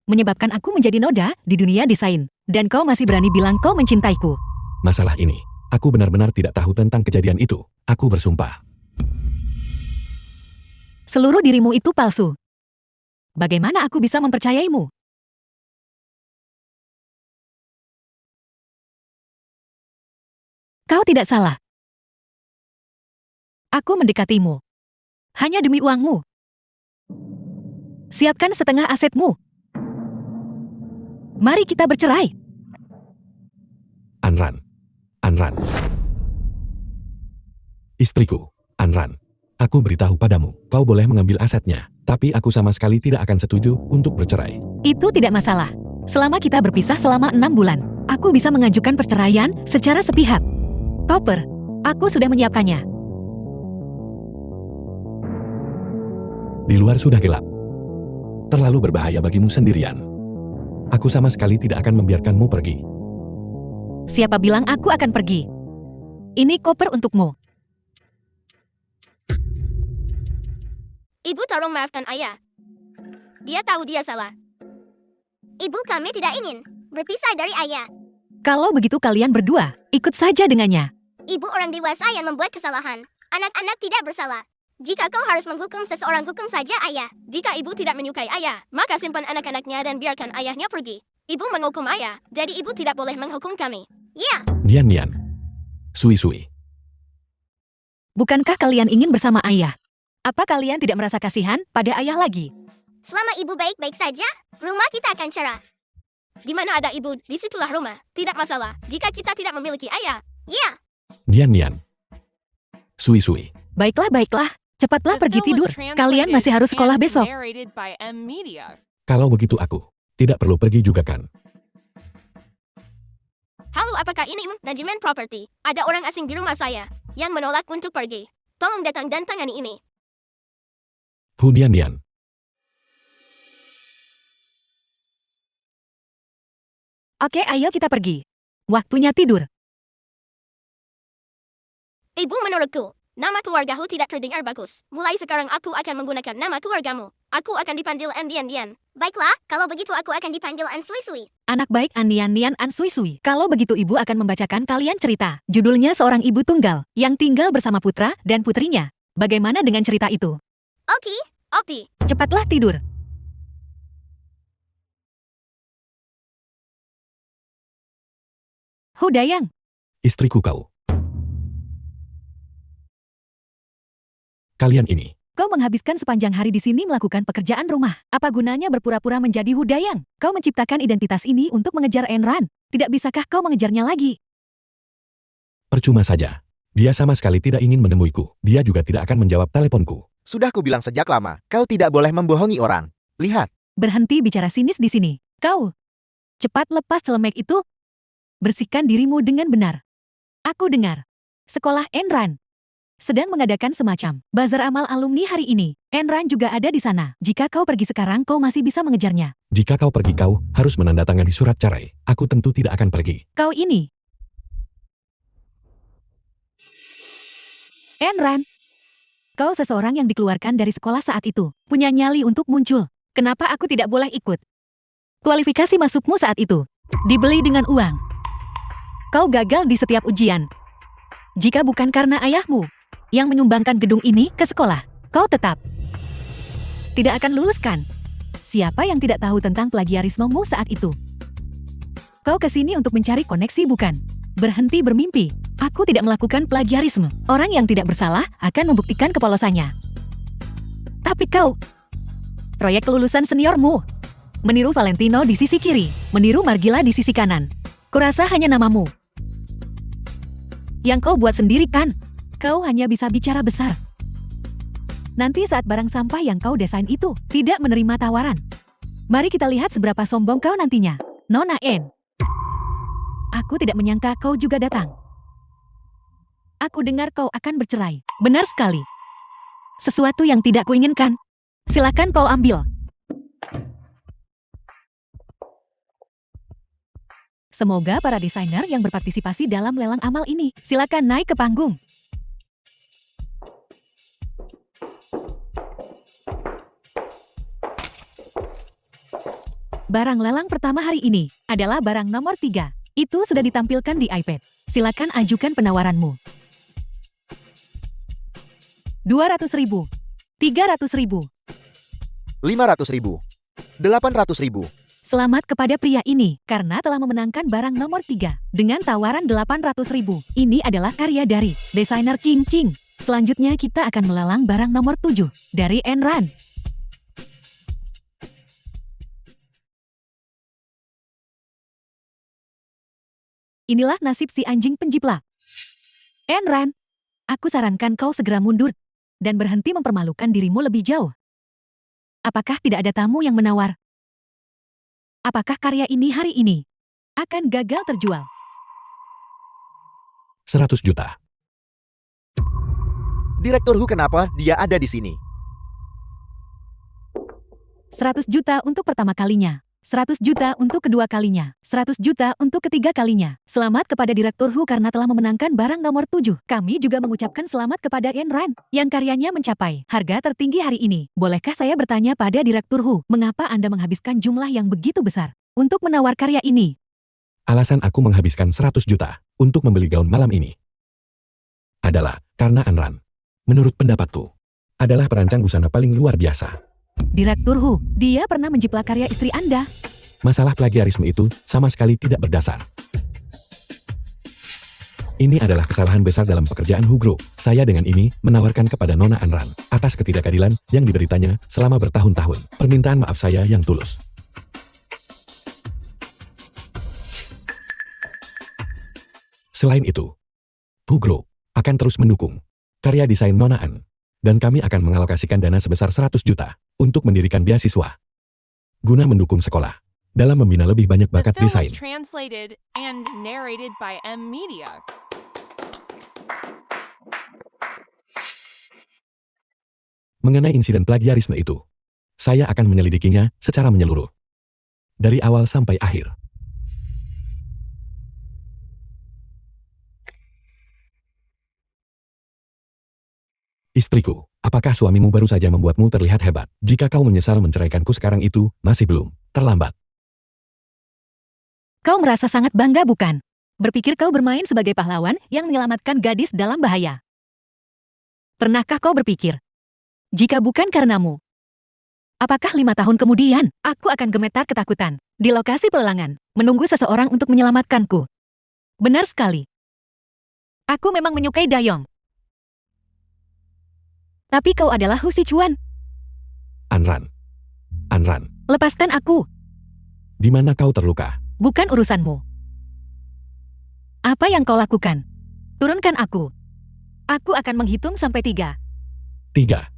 Speaker 1: Menyebabkan aku menjadi noda di dunia desain. Dan kau masih berani bilang kau mencintaiku.
Speaker 3: Masalah ini, aku benar-benar tidak tahu tentang kejadian itu. Aku bersumpah.
Speaker 1: Seluruh dirimu itu palsu. Bagaimana aku bisa mempercayaimu? Kau tidak salah. Aku mendekatimu. Hanya demi uangmu. Siapkan setengah asetmu. Mari kita bercerai.
Speaker 3: Anran. Anran. Istriku, Anran. Aku beritahu padamu, kau boleh mengambil asetnya, tapi aku sama sekali tidak akan setuju untuk bercerai.
Speaker 1: Itu tidak masalah. Selama kita berpisah selama 6 bulan, aku bisa mengajukan perceraian secara sepihak. Copper, aku sudah menyiapkannya.
Speaker 3: Di luar sudah gelap. Terlalu berbahaya bagimu sendirian. Aku sama sekali tidak akan membiarkanmu pergi.
Speaker 1: Siapa bilang aku akan pergi? Ini koper untukmu.
Speaker 5: Ibu tolong maafkan ayah. Dia tahu dia salah. Ibu, kami tidak ingin berpisah dari ayah.
Speaker 1: Kalau begitu kalian berdua, ikut saja dengannya.
Speaker 5: Ibu orang dewasa yang membuat kesalahan. Anak-anak tidak bersalah. Jika kau harus menghukum seseorang, hukum saja ayah.
Speaker 2: Jika ibu tidak menyukai ayah, maka simpan anak-anaknya dan biarkan ayahnya pergi. Ibu menghukum ayah, jadi ibu tidak boleh menghukum kami.
Speaker 5: Ya,
Speaker 3: Nian Nian. Sui Sui.
Speaker 1: Bukankah kalian ingin bersama ayah? Apa kalian tidak merasa kasihan pada ayah lagi?
Speaker 5: selama ibu baik-baik saja, rumah kita akan cerah.
Speaker 2: Di mana ada ibu, disitulah rumah. Tidak masalah, jika kita tidak memiliki ayah.
Speaker 5: Ya,
Speaker 3: Nian Nian. Sui Sui.
Speaker 1: Baiklah, baiklah. Cepatlah
Speaker 2: The
Speaker 1: pergi
Speaker 2: film
Speaker 1: tidur.
Speaker 2: was translated
Speaker 1: Kalian masih harus sekolah
Speaker 2: and
Speaker 1: besok.
Speaker 2: narrated by M Media.
Speaker 3: Kalau begitu aku tidak perlu pergi juga kan?
Speaker 2: Halo, apakah ini manajemen properti? Ada orang asing di rumah saya yang menolak untuk pergi. Tolong datang dan tangani ini.
Speaker 3: Hu Nian Nian.
Speaker 1: Oke, ayo kita pergi. Waktunya tidur.
Speaker 2: Ibu, menurutku, nama keluargaku tidak terdengar bagus. Mulai sekarang aku akan menggunakan nama keluargamu. Aku akan dipanggil Andian Dian.
Speaker 5: baiklah, kalau begitu aku akan dipanggil An Sui Sui.
Speaker 1: Anak baik Nian Nian An Sui Sui. Kalau begitu ibu akan membacakan kalian cerita. Judulnya Seorang Ibu Tunggal yang tinggal bersama putra dan putrinya. Bagaimana dengan cerita itu?
Speaker 5: Oke,
Speaker 2: Opi,
Speaker 1: Cepatlah tidur. Hu Dayang,
Speaker 3: Istriku kau. Kalian ini.
Speaker 1: kau menghabiskan sepanjang hari di sini melakukan pekerjaan rumah. Apa gunanya berpura-pura menjadi Hu Dayang? Kau menciptakan identitas ini untuk mengejar Enran. Tidak bisakah kau mengejarnya lagi?
Speaker 3: Percuma saja. Dia sama sekali tidak ingin menemuiku. Dia juga tidak akan menjawab teleponku.
Speaker 4: Sudah kubilang sejak lama, kau tidak boleh membohongi orang. Lihat,
Speaker 1: Berhenti bicara sinis di sini. Kau, cepat lepas celemek itu. Bersihkan dirimu dengan benar. Aku dengar. Sekolah Enran sedang mengadakan semacam bazar amal alumni hari ini. Enran juga ada di sana. Jika kau pergi sekarang, kau masih bisa mengejarnya.
Speaker 3: Jika kau pergi kau harus menandatangani surat cerai. Aku tentu tidak akan pergi.
Speaker 1: Kau ini. Enran. Kau seseorang yang dikeluarkan dari sekolah saat itu. Punya nyali untuk muncul. Kenapa aku tidak boleh ikut? Kualifikasi masukmu saat itu dibeli dengan uang. Kau gagal di setiap ujian. Jika bukan karena ayahmu yang menyumbangkan gedung ini ke sekolah, kau tetap tidak akan luluskan. Siapa yang tidak tahu tentang plagiarismemu saat itu? Kau kesini untuk mencari koneksi bukan? Berhenti bermimpi. Aku tidak melakukan plagiarisme. Orang yang tidak bersalah akan membuktikan kepolosannya. Tapi kau, proyek kelulusan seniormu, meniru Valentino di sisi kiri, meniru Margila di sisi kanan. Kurasa hanya namamu yang kau buat sendiri kan? Kau hanya bisa bicara besar. Nanti saat barang sampah yang kau desain itu tidak menerima tawaran. Mari kita lihat seberapa sombong kau nantinya. Nona N. Aku tidak menyangka kau juga datang. Aku dengar kau akan bercerai. Benar sekali. Sesuatu yang tidak kuinginkan. Silakan kau ambil. Semoga para desainer yang berpartisipasi dalam lelang amal ini, silakan naik ke panggung. Barang lelang pertama hari ini adalah barang nomor 3. Itu sudah ditampilkan di iPad. Silakan ajukan penawaranmu. 200.000, 300.000.
Speaker 4: 500.000. 800.000.
Speaker 1: Selamat kepada pria ini karena telah memenangkan barang nomor 3 dengan tawaran 800.000. Ini adalah karya dari desainer Cing Cing. Selanjutnya kita akan melelang barang nomor 7 dari Enran. Inilah nasib si anjing penjiplak. Enran, aku sarankan kau segera mundur dan berhenti mempermalukan dirimu lebih jauh. Apakah tidak ada tamu yang menawar? Apakah karya ini hari ini akan gagal terjual?
Speaker 3: 100 juta.
Speaker 4: Direktur Hu, kenapa dia ada di sini?
Speaker 1: 100 juta untuk pertama kalinya. 100 juta untuk kedua kalinya. 100 juta untuk ketiga kalinya. Selamat kepada Direktur Hu karena telah memenangkan barang nomor 7. Kami juga mengucapkan selamat kepada Enran yang karyanya mencapai harga tertinggi hari ini. Bolehkah saya bertanya pada Direktur Hu, mengapa Anda menghabiskan jumlah yang begitu besar untuk menawar karya ini?
Speaker 3: Alasan aku menghabiskan 100 juta untuk membeli gaun malam ini adalah karena Enran, menurut pendapatku, adalah perancang busana paling luar biasa.
Speaker 1: Direktur Hu, dia pernah menjiplak karya istri Anda.
Speaker 3: Masalah plagiarisme itu sama sekali tidak berdasar. Ini adalah kesalahan besar dalam pekerjaan Hu Group. Saya dengan ini menawarkan kepada Nona Enran atas ketidakadilan yang dideritanya selama bertahun-tahun. Permintaan maaf saya yang tulus. Selain itu, Hu Group akan terus mendukung karya desain Nona An, dan kami akan mengalokasikan dana sebesar 100 juta untuk mendirikan beasiswa guna mendukung sekolah dalam membina lebih banyak bakat
Speaker 6: The film
Speaker 3: desain.
Speaker 6: was translated and narrated by M Media.
Speaker 3: Mengenai insiden plagiarisme itu, saya akan menyelidikinya secara menyeluruh dari awal sampai akhir. Istriku, apakah suamimu baru saja membuatmu terlihat hebat? Jika kau menyesal menceraikanku sekarang itu, masih belum terlambat.
Speaker 1: Kau merasa sangat bangga bukan? Berpikir kau bermain sebagai pahlawan yang menyelamatkan gadis dalam bahaya. Pernahkah kau berpikir, jika bukan karenamu, apakah 5 tahun kemudian, aku akan gemetar ketakutan di lokasi pelelangan, menunggu seseorang untuk menyelamatkanku? Benar sekali. Aku memang menyukai Dayong. Tapi kau adalah Hu Sichuan.
Speaker 3: Anran. Anran,
Speaker 1: Lepaskan aku.
Speaker 3: di mana kau terluka?
Speaker 1: Bukan urusanmu. Apa yang kau lakukan? Turunkan aku. Aku akan menghitung sampai 3.
Speaker 3: 3.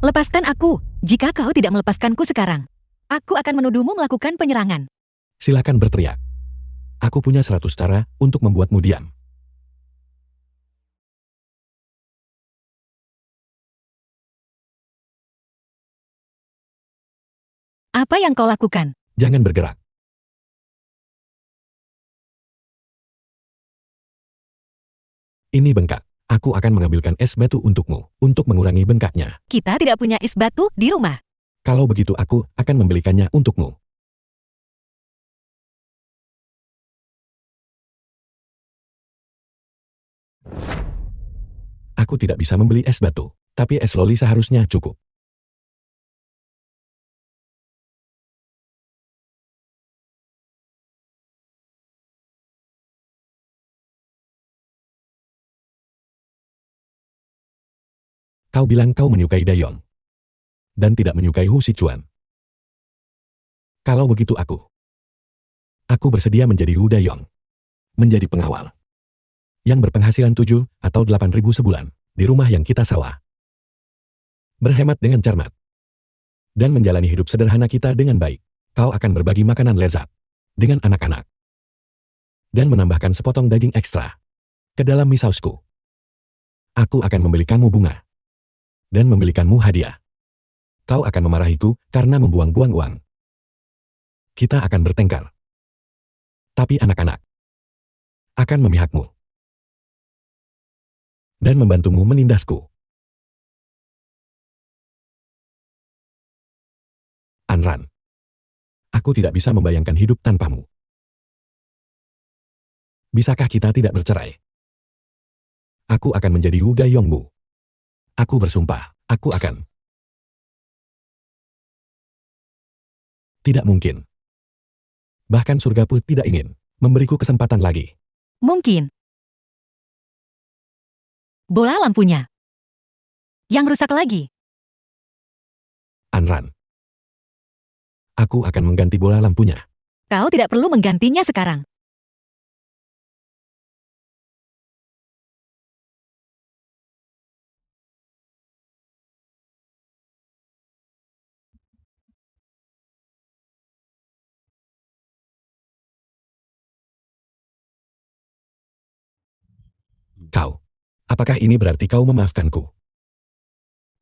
Speaker 1: Lepaskan aku. Jika kau tidak melepaskanku sekarang, aku akan menuduhmu melakukan penyerangan.
Speaker 3: Silakan berteriak. Aku punya 100 cara untuk membuatmu diam.
Speaker 1: Apa yang kau lakukan?
Speaker 3: Jangan bergerak. Ini bengkak. Aku akan mengambilkan es batu untukmu, untuk mengurangi bengkaknya.
Speaker 1: Kita tidak punya es batu di rumah.
Speaker 3: Kalau begitu aku akan membelikannya untukmu. Aku tidak bisa membeli es batu, tapi es loli seharusnya cukup. Kau bilang kau menyukai Dayong dan tidak menyukai Hu Sichuan. Kalau begitu aku bersedia menjadi Hu Dayong, menjadi pengawal yang berpenghasilan 7 atau 8.000 sebulan, di rumah yang kita sewa. Berhemat dengan cermat. Dan menjalani hidup sederhana kita dengan baik. Kau akan berbagi makanan lezat dengan anak-anak. Dan menambahkan sepotong daging ekstra ke dalam mie sausku. Aku akan membelikanmu bunga. Dan membelikanmu hadiah. Kau akan memarahiku karena membuang-buang uang. Kita akan bertengkar. Tapi anak-anak akan memihakmu. Dan membantumu menindasku. Anran. Aku tidak bisa membayangkan hidup tanpamu. Bisakah kita tidak bercerai? Aku akan menjadi Wu Gayongmu. Aku bersumpah, aku akan. Tidak mungkin. Bahkan surga pun tidak ingin memberiku kesempatan lagi.
Speaker 1: Mungkin. Bola lampunya. Yang rusak lagi.
Speaker 3: Anran. Aku akan mengganti bola lampunya.
Speaker 1: Kau tidak perlu menggantinya sekarang.
Speaker 3: Kau. Apakah ini berarti kau memaafkanku?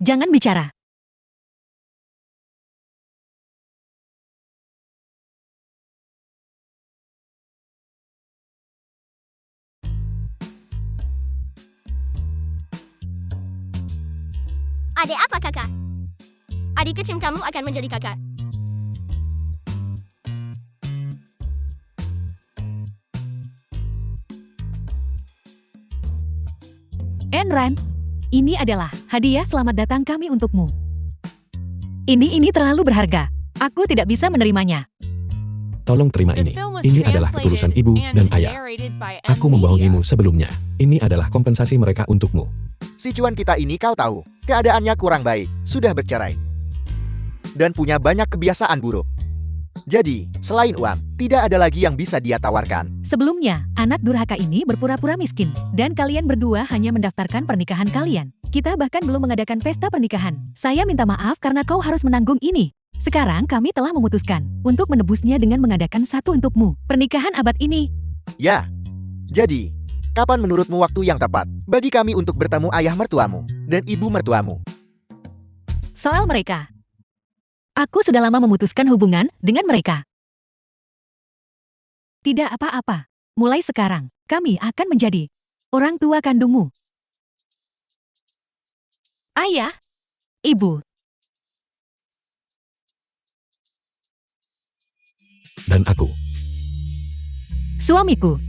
Speaker 1: Jangan bicara.
Speaker 2: Adik apa kakak? Adik kecil kamu akan menjadi kakak.
Speaker 1: Enran, ini adalah hadiah selamat datang kami untukmu. Ini terlalu berharga. Aku tidak bisa menerimanya.
Speaker 3: Tolong terima
Speaker 6: The
Speaker 3: ini.
Speaker 6: film was
Speaker 3: Ini adalah ketulusan
Speaker 6: translated
Speaker 3: ibu
Speaker 6: and
Speaker 3: dan ayah.
Speaker 6: narrated by
Speaker 3: Aku
Speaker 6: M
Speaker 3: membohongimu
Speaker 6: Media.
Speaker 3: sebelumnya. Ini adalah kompensasi mereka untukmu.
Speaker 4: Si cuan kita ini kau tahu, keadaannya kurang baik, sudah bercerai. Dan punya banyak kebiasaan buruk. Jadi, selain uang, tidak ada lagi yang bisa dia tawarkan.
Speaker 1: Sebelumnya, anak durhaka ini berpura-pura miskin, dan kalian berdua hanya mendaftarkan pernikahan kalian. Kita bahkan belum mengadakan pesta pernikahan. Saya minta maaf karena kau harus menanggung ini. Sekarang kami telah memutuskan untuk menebusnya dengan mengadakan satu untukmu. Pernikahan abad ini.
Speaker 4: Ya. Jadi, kapan menurutmu waktu yang tepat bagi kami untuk bertemu ayah mertuamu dan ibu mertuamu?
Speaker 1: Soal mereka. Aku sudah lama memutuskan hubungan dengan mereka. Tidak apa-apa. Mulai sekarang, kami akan menjadi orang tua kandungmu. Ayah, ibu,
Speaker 3: Dan aku.
Speaker 1: suamiku.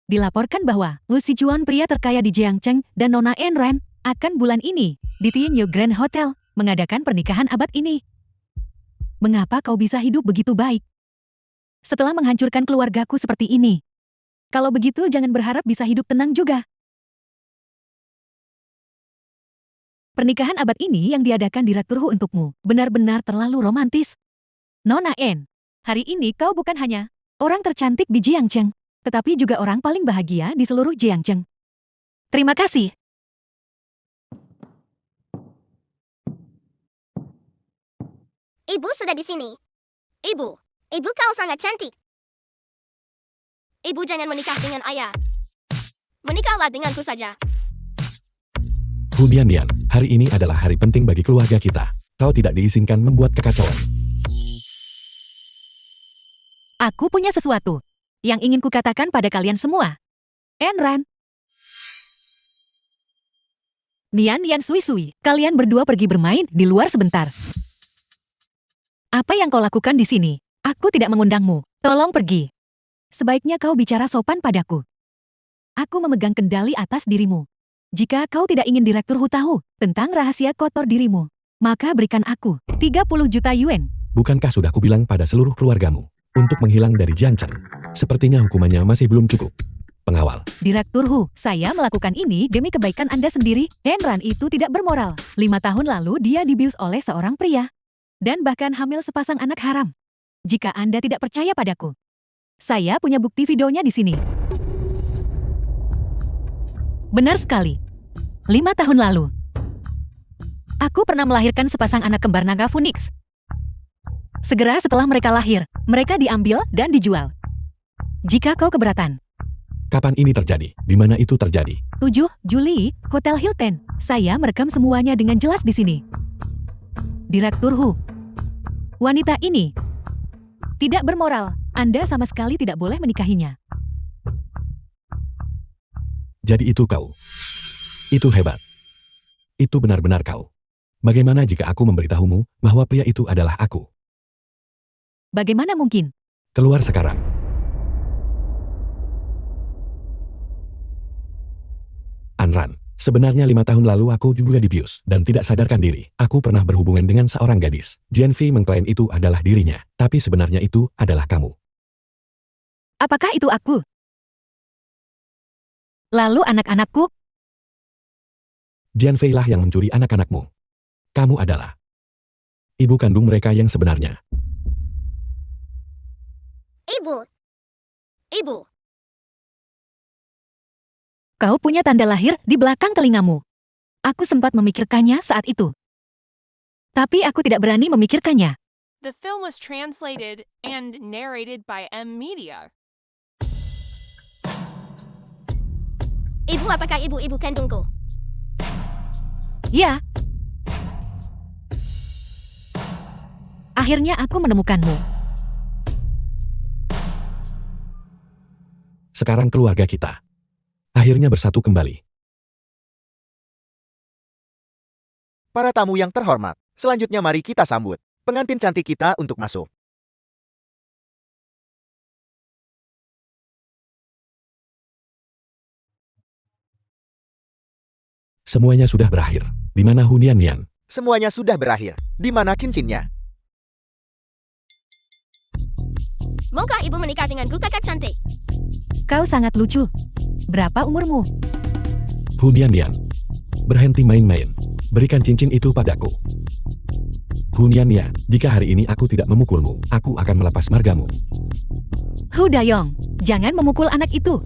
Speaker 1: Dilaporkan bahwa Lu Sichuan, pria terkaya di Jiangcheng, dan Nona Enran akan bulan ini di Tianyu Grand Hotel mengadakan pernikahan abad ini. Mengapa kau bisa hidup begitu baik setelah menghancurkan keluargaku seperti ini? Kalau begitu jangan berharap bisa hidup tenang juga. Pernikahan abad ini yang diadakan di Raturhu untukmu benar-benar terlalu romantis. Nona En, hari ini kau bukan hanya orang tercantik di Jiangcheng, tetapi juga orang paling bahagia di seluruh Jiangcheng. Terima kasih.
Speaker 2: Ibu sudah di sini. Ibu kau sangat cantik. Ibu jangan menikah dengan ayah. Menikahlah denganku saja.
Speaker 3: Hu Bian, hari ini adalah hari penting bagi keluarga kita. Kau tidak diizinkan membuat kekacauan.
Speaker 1: Aku punya sesuatu yang ingin kukatakan pada kalian semua. Enran. Nian Sui, kalian berdua pergi bermain di luar sebentar. Apa yang kau lakukan di sini? Aku tidak mengundangmu. Tolong pergi. Sebaiknya kau bicara sopan padaku. Aku memegang kendali atas dirimu. Jika kau tidak ingin Direktur Hu tahu tentang rahasia kotor dirimu, maka berikan aku 30 juta yuan.
Speaker 3: Bukankah sudah kubilang pada seluruh keluargamu untuk menghilang dari Jiangcheng? Sepertinya hukumannya masih belum cukup. Pengawal.
Speaker 1: Direktur Hu, saya melakukan ini demi kebaikan Anda sendiri. Enran itu tidak bermoral. 5 tahun lalu dia dibius oleh seorang pria. Dan bahkan hamil sepasang anak haram. Jika Anda tidak percaya padaku, saya punya bukti videonya di sini. Benar sekali. 5 tahun lalu, aku pernah melahirkan sepasang anak kembar naga Phoenix. Segera setelah mereka lahir, mereka diambil dan dijual. Jika kau keberatan.
Speaker 3: Kapan ini terjadi? Di mana itu terjadi?
Speaker 1: 7 Juli, Hotel Hilton. Saya merekam semuanya dengan jelas di sini. Direktur Hu. Wanita ini tidak bermoral. Anda sama sekali tidak boleh menikahinya.
Speaker 3: Jadi itu kau. Itu hebat. Itu benar-benar kau. Bagaimana jika aku memberitahumu bahwa pria itu adalah aku?
Speaker 1: Bagaimana mungkin?
Speaker 3: Keluar sekarang. Anran, sebenarnya 5 tahun lalu aku juga dibius dan tidak sadarkan diri. Aku pernah berhubungan dengan seorang gadis. Jianfei mengklaim itu adalah dirinya, tapi sebenarnya itu adalah kamu.
Speaker 1: Apakah itu aku? Lalu anak-anakku?
Speaker 3: Jianfei lah yang mencuri anak-anakmu. Kamu adalah ibu kandung mereka yang sebenarnya.
Speaker 5: Ibu. Ibu.
Speaker 1: Kau punya tanda lahir di belakang telingamu. Aku sempat memikirkannya saat itu. Tapi aku tidak berani memikirkannya.
Speaker 6: The film was translated and narrated by M Media.
Speaker 5: Ibu, apakah ibu kandungku?
Speaker 1: Ya. Akhirnya aku menemukanmu.
Speaker 3: Sekarang keluarga kita akhirnya bersatu kembali.
Speaker 4: Para tamu yang terhormat, selanjutnya mari kita sambut pengantin cantik kita untuk masuk.
Speaker 3: Semuanya sudah berakhir. Di mana Hunian Nian?
Speaker 4: Semuanya sudah berakhir. Di mana cincinnya?
Speaker 5: Maukah ibu menikah denganku, kakak cantik?
Speaker 1: Kau sangat lucu. Berapa umurmu?
Speaker 3: Hunian Nian, berhenti main-main. Berikan cincin itu padaku. Hunian Nian, jika hari ini aku tidak memukulmu, aku akan melepas margamu.
Speaker 1: Hu Dayong, jangan memukul anak itu.